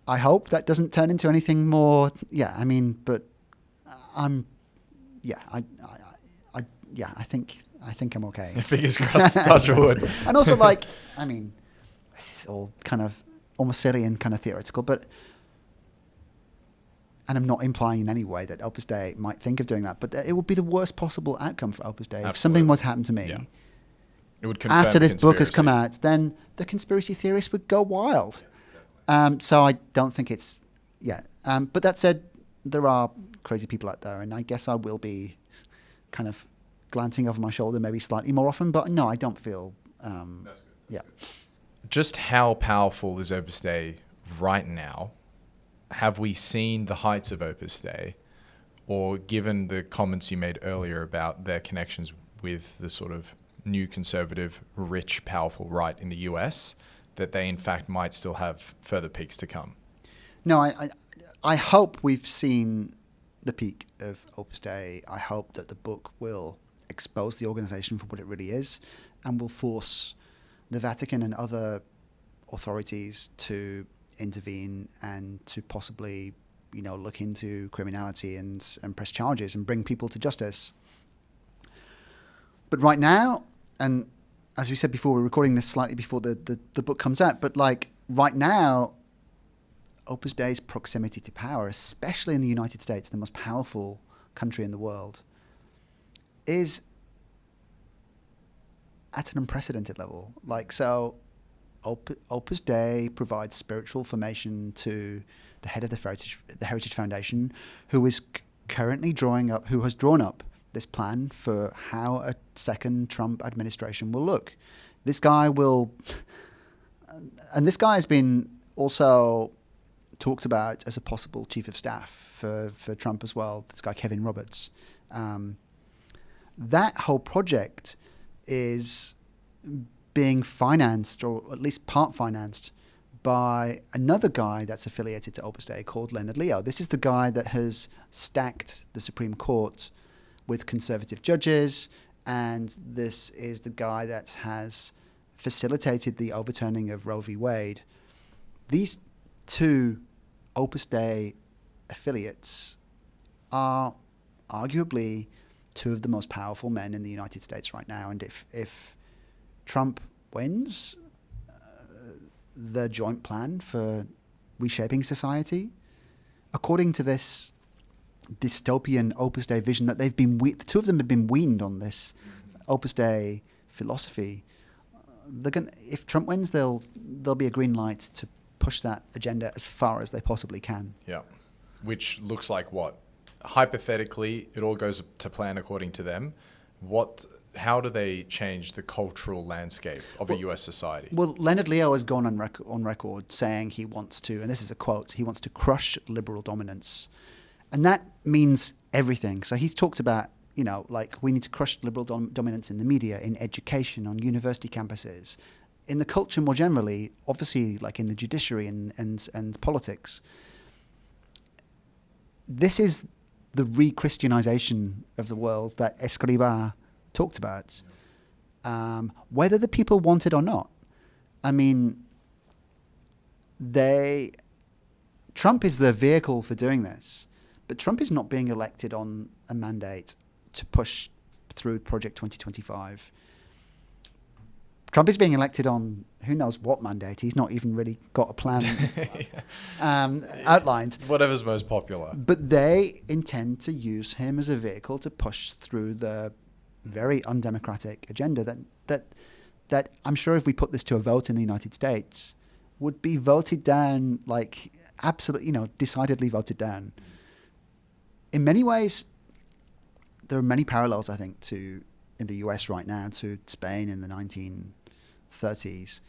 I hope that doesn't turn into anything more. Yeah, I mean, but I think I'm okay. Fingers crossed, touch wood. And also, like, I mean, this is all kind of almost silly and kind of theoretical, but, and I'm not implying in any way that Opus Dei might think of doing that, but it would be the worst possible outcome for Opus Dei if something was to happen to me. Yeah. It would confirm after this book has come conspiracy. out, then the conspiracy theorists would go wild. So I don't think it's, yeah. But that said, there are crazy people out there, and I guess I will be kind of glancing over my shoulder maybe slightly more often, but no, I don't feel, That's good. yeah. Just how powerful is Opus Dei right now? Have we seen the heights of Opus Dei? Or given the comments you made earlier about their connections with the sort of new conservative, rich, powerful right in the US, that they in fact might still have further peaks to come? No, I hope we've seen the peak of Opus Dei. I hope that the book will expose the organization for what it really is and will force the Vatican and other authorities to intervene and to possibly, look into criminality and press charges and bring people to justice. But right now, and as we said before, we're recording this slightly before the book comes out, but like right now, Opus Dei's proximity to power, especially in the United States, the most powerful country in the world, is at an unprecedented level. Like, so Opus Dei provides spiritual formation to the head of the Heritage Foundation, who is currently who has drawn up this plan for how a second Trump administration will look. This guy will, and this guy has been also talked about as a possible chief of staff for Trump as well, this guy Kevin Roberts. That whole project is being financed, or at least part financed, by another guy that's affiliated to Opus Dei called Leonard Leo. This is the guy that has stacked the Supreme Court with conservative judges, and this is the guy that has facilitated the overturning of Roe v. Wade. These two Opus Dei affiliates are arguably two of the most powerful men in the United States right now. And if Trump wins the joint plan for reshaping society, according to this dystopian Opus Dei vision that the two of them have been weaned on this Opus Dei philosophy, if Trump wins, there'll be a green light to push that agenda as far as they possibly can. Yeah. Which looks like what? Hypothetically, it all goes to plan according to them. How do they change the cultural landscape of a US society? Well, Leonard Leo has gone on record saying he wants to, and this is a quote, he wants to crush liberal dominance. And that means everything. So he's talked about, like we need to crush liberal dominance in the media, in education, on university campuses, in the culture more generally, obviously like in the judiciary and politics. This is the re-christianization of the world that Escriva talked about, whether the people want it or not. I mean, Trump is the vehicle for doing this, but Trump is not being elected on a mandate to push through Project 2025. Trump is being elected on who knows what mandate. He's not even really got a plan outlined. Whatever's most popular. But they intend to use him as a vehicle to push through the very undemocratic agenda that I'm sure if we put this to a vote in the United States would be voted down, like absolutely, decidedly voted down. In many ways, there are many parallels, I think, in the US right now to Spain in the 1930s.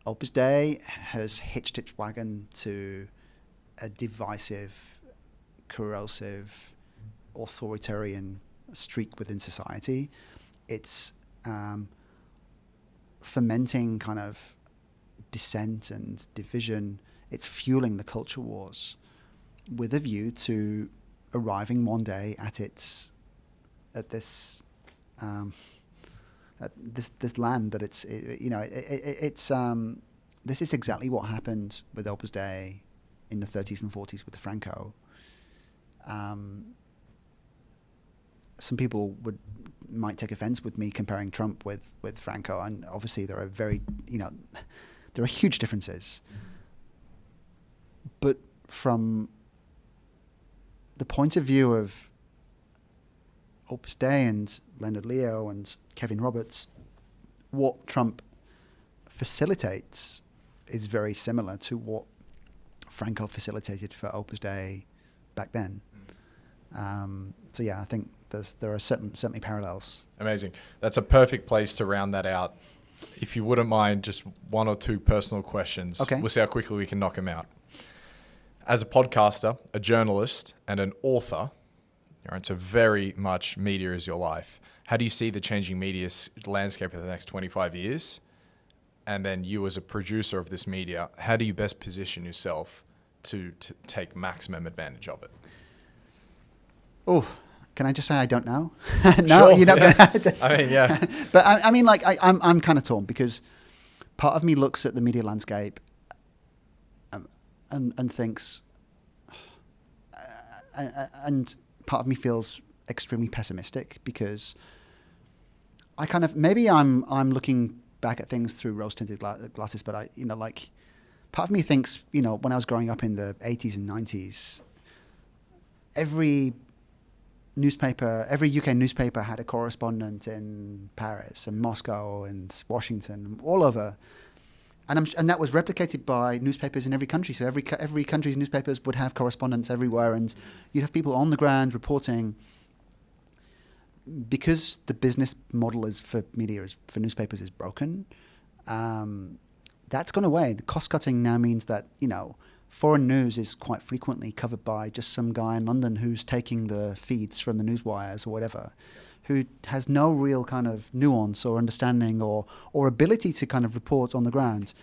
Opus Dei has hitched its wagon to a divisive, corrosive, authoritarian streak within society. It's fermenting kind of dissent and division. It's fueling the culture wars with a view to arriving one day at this land that this is exactly what happened with Opus Dei in the 30s and 40s with Franco. Some people might take offense with me comparing Trump with Franco, and obviously there are huge differences. But from the point of view of Opus Dei and Leonard Leo and Kevin Roberts, what Trump facilitates is very similar to what Franco facilitated for Opus Dei back then. So yeah, I think there are certainly parallels. Amazing. That's a perfect place to round that out. If you wouldn't mind, just one or two personal questions. Okay. We'll see how quickly we can knock them out. As a podcaster, a journalist, and an author, so very much media is your life. How do you see the changing media landscape for the next 25 years? And then you as a producer of this media, how do you best position yourself to take maximum advantage of it? Oh, can I just say I don't know? No, you're not yeah. going to. I mean, yeah. But I mean, like, I'm kind of torn because part of me looks at the media landscape and thinks, and part of me feels extremely pessimistic because I kind of, maybe I'm looking back at things through rose-tinted glasses, but part of me thinks, when I was growing up in the 80s and 90s, every UK newspaper had a correspondent in Paris and Moscow and Washington, all over. And that was replicated by newspapers in every country. So every country's newspapers would have correspondents everywhere, and you'd have people on the ground reporting. Because the business model for newspapers is broken, that's gone away. The cost cutting now means that foreign news is quite frequently covered by just some guy in London who's taking the feeds from the newswires or whatever, who has no real kind of nuance or understanding or ability to kind of report on the ground.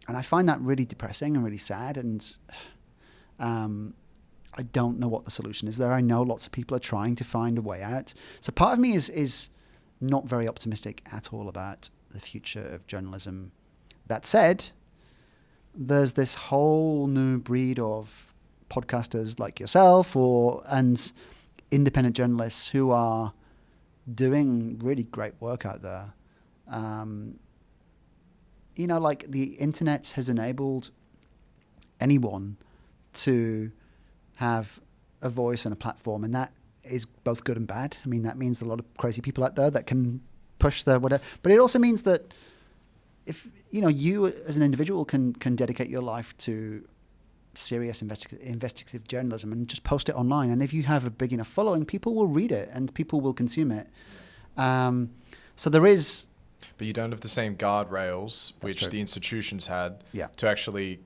And I find that really depressing and really sad. And I don't know what the solution is there. I know lots of people are trying to find a way out. So part of me is not very optimistic at all about the future of journalism. That said, there's this whole new breed of podcasters like yourself and independent journalists who are doing really great work out there. Like the internet has enabled anyone to have a voice and a platform, and that is both good and bad. I mean, that means a lot of crazy people out there that can push their whatever, but it also means that if you as an individual can dedicate your life to serious investigative journalism and just post it online, and if you have a big enough following, people will read it and people will consume it. So there is, but you don't have the same guardrails which true. The institutions had Yeah. to actually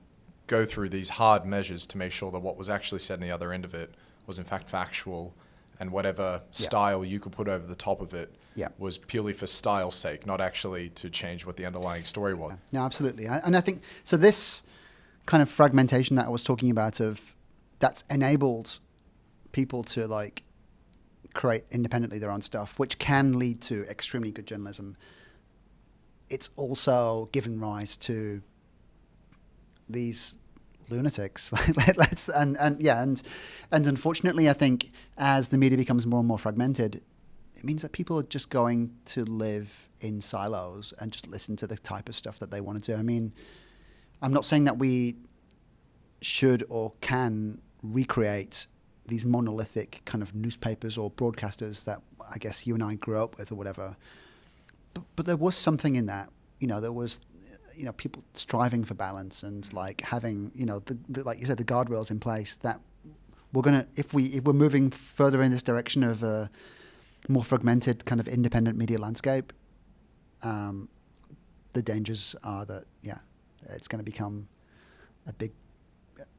go through these hard measures to make sure that what was actually said on the other end of it was in fact factual, and whatever style you could put over the top of it was purely for style's sake, not actually to change what the underlying story was. No, absolutely. And I think, so this kind of fragmentation that I was talking about that's enabled people to create independently their own stuff, which can lead to extremely good journalism. It's also given rise to these lunatics, and unfortunately, I think as the media becomes more and more fragmented, it means that people are just going to live in silos and just listen to the type of stuff that they want to do. I mean, I'm not saying that we should or can recreate these monolithic kind of newspapers or broadcasters that I guess you and I grew up with or whatever, but there was something in that. There was people striving for balance and having the like you said, the guardrails in place that we're gonna, if we're moving further in this direction of a more fragmented kind of independent media landscape, the dangers are that it's going to become a big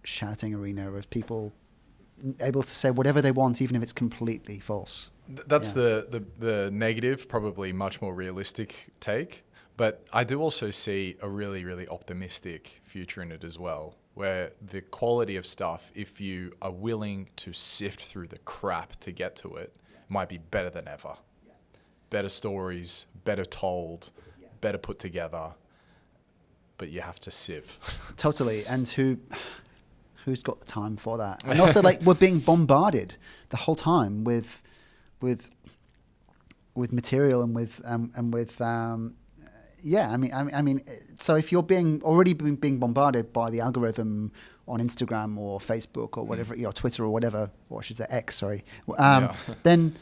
shouting arena of people able to say whatever they want, even if it's completely false. That's the negative, probably much more realistic take. But I do also see a really, really optimistic future in it as well, where the quality of stuff, if you are willing to sift through the crap to get to it, might be better than ever. Better stories, better told, better put together, but you have to sieve. Totally. And who's got the time for that? And also, we're being bombarded the whole time with material and with I mean, so if you're already being bombarded by the algorithm on Instagram or Facebook or whatever, Twitter or whatever, or I should say X, sorry, then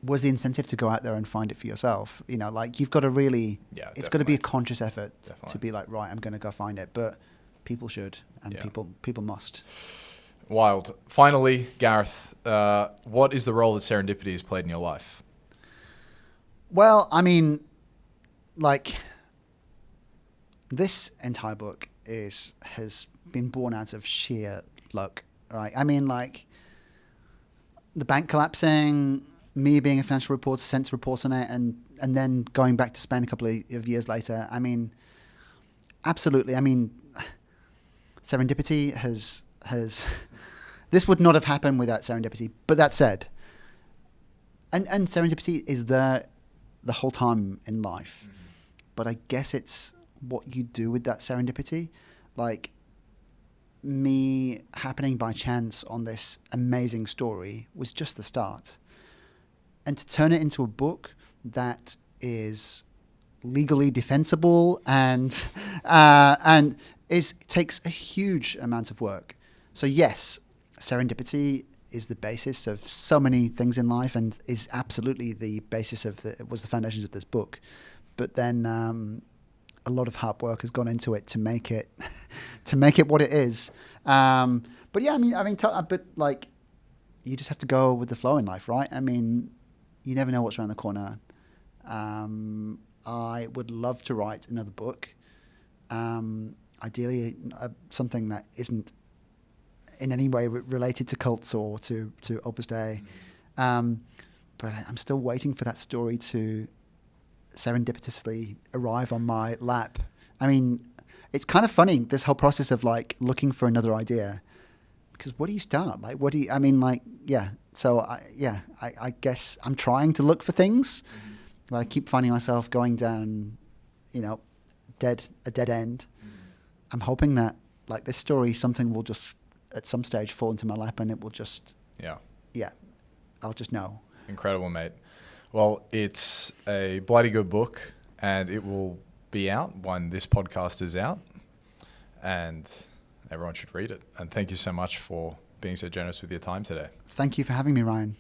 was the incentive to go out there and find it for yourself? You know, like you've got to really, it's got to be a conscious effort to be like, right, I'm going to go find it. But people should, and people must. Wild. Finally, Gareth, what is the role that serendipity has played in your life? Well, I mean, like, this entire book has been born out of sheer luck, right? I mean, like, the bank collapsing, me being a financial reporter, sent to report on it, and then going back to Spain a couple of years later. I mean, absolutely. I mean, serendipity has this would not have happened without serendipity. But that said, and serendipity is there the whole time in life. Mm-hmm. But I guess it's what you do with that serendipity. Like, me happening by chance on this amazing story was just the start. And to turn it into a book that is legally defensible and takes a huge amount of work. So yes, serendipity is the basis of so many things in life and is absolutely the basis of was the foundations of this book. But then a lot of hard work has gone into it to make it what it is. But yeah, but like, you just have to go with the flow in life, right? I mean, you never know what's around the corner. I would love to write another book. Ideally, something that isn't in any way related to cults or to Opus Dei. But I'm still waiting for that story to serendipitously arrive on my lap. I mean, it's kind of funny, this whole process of like looking for another idea, because what do you start? Like, what do you, I mean, like, yeah. So I guess I'm trying to look for things, but I keep finding myself going down, you know, a dead end. I'm hoping that like this story, something will just at some stage fall into my lap and it will just, I'll just know. Incredible, mate. Well, it's a bloody good book, and it will be out when this podcast is out, and everyone should read it. And thank you so much for being so generous with your time today. Thank you for having me, Ryan.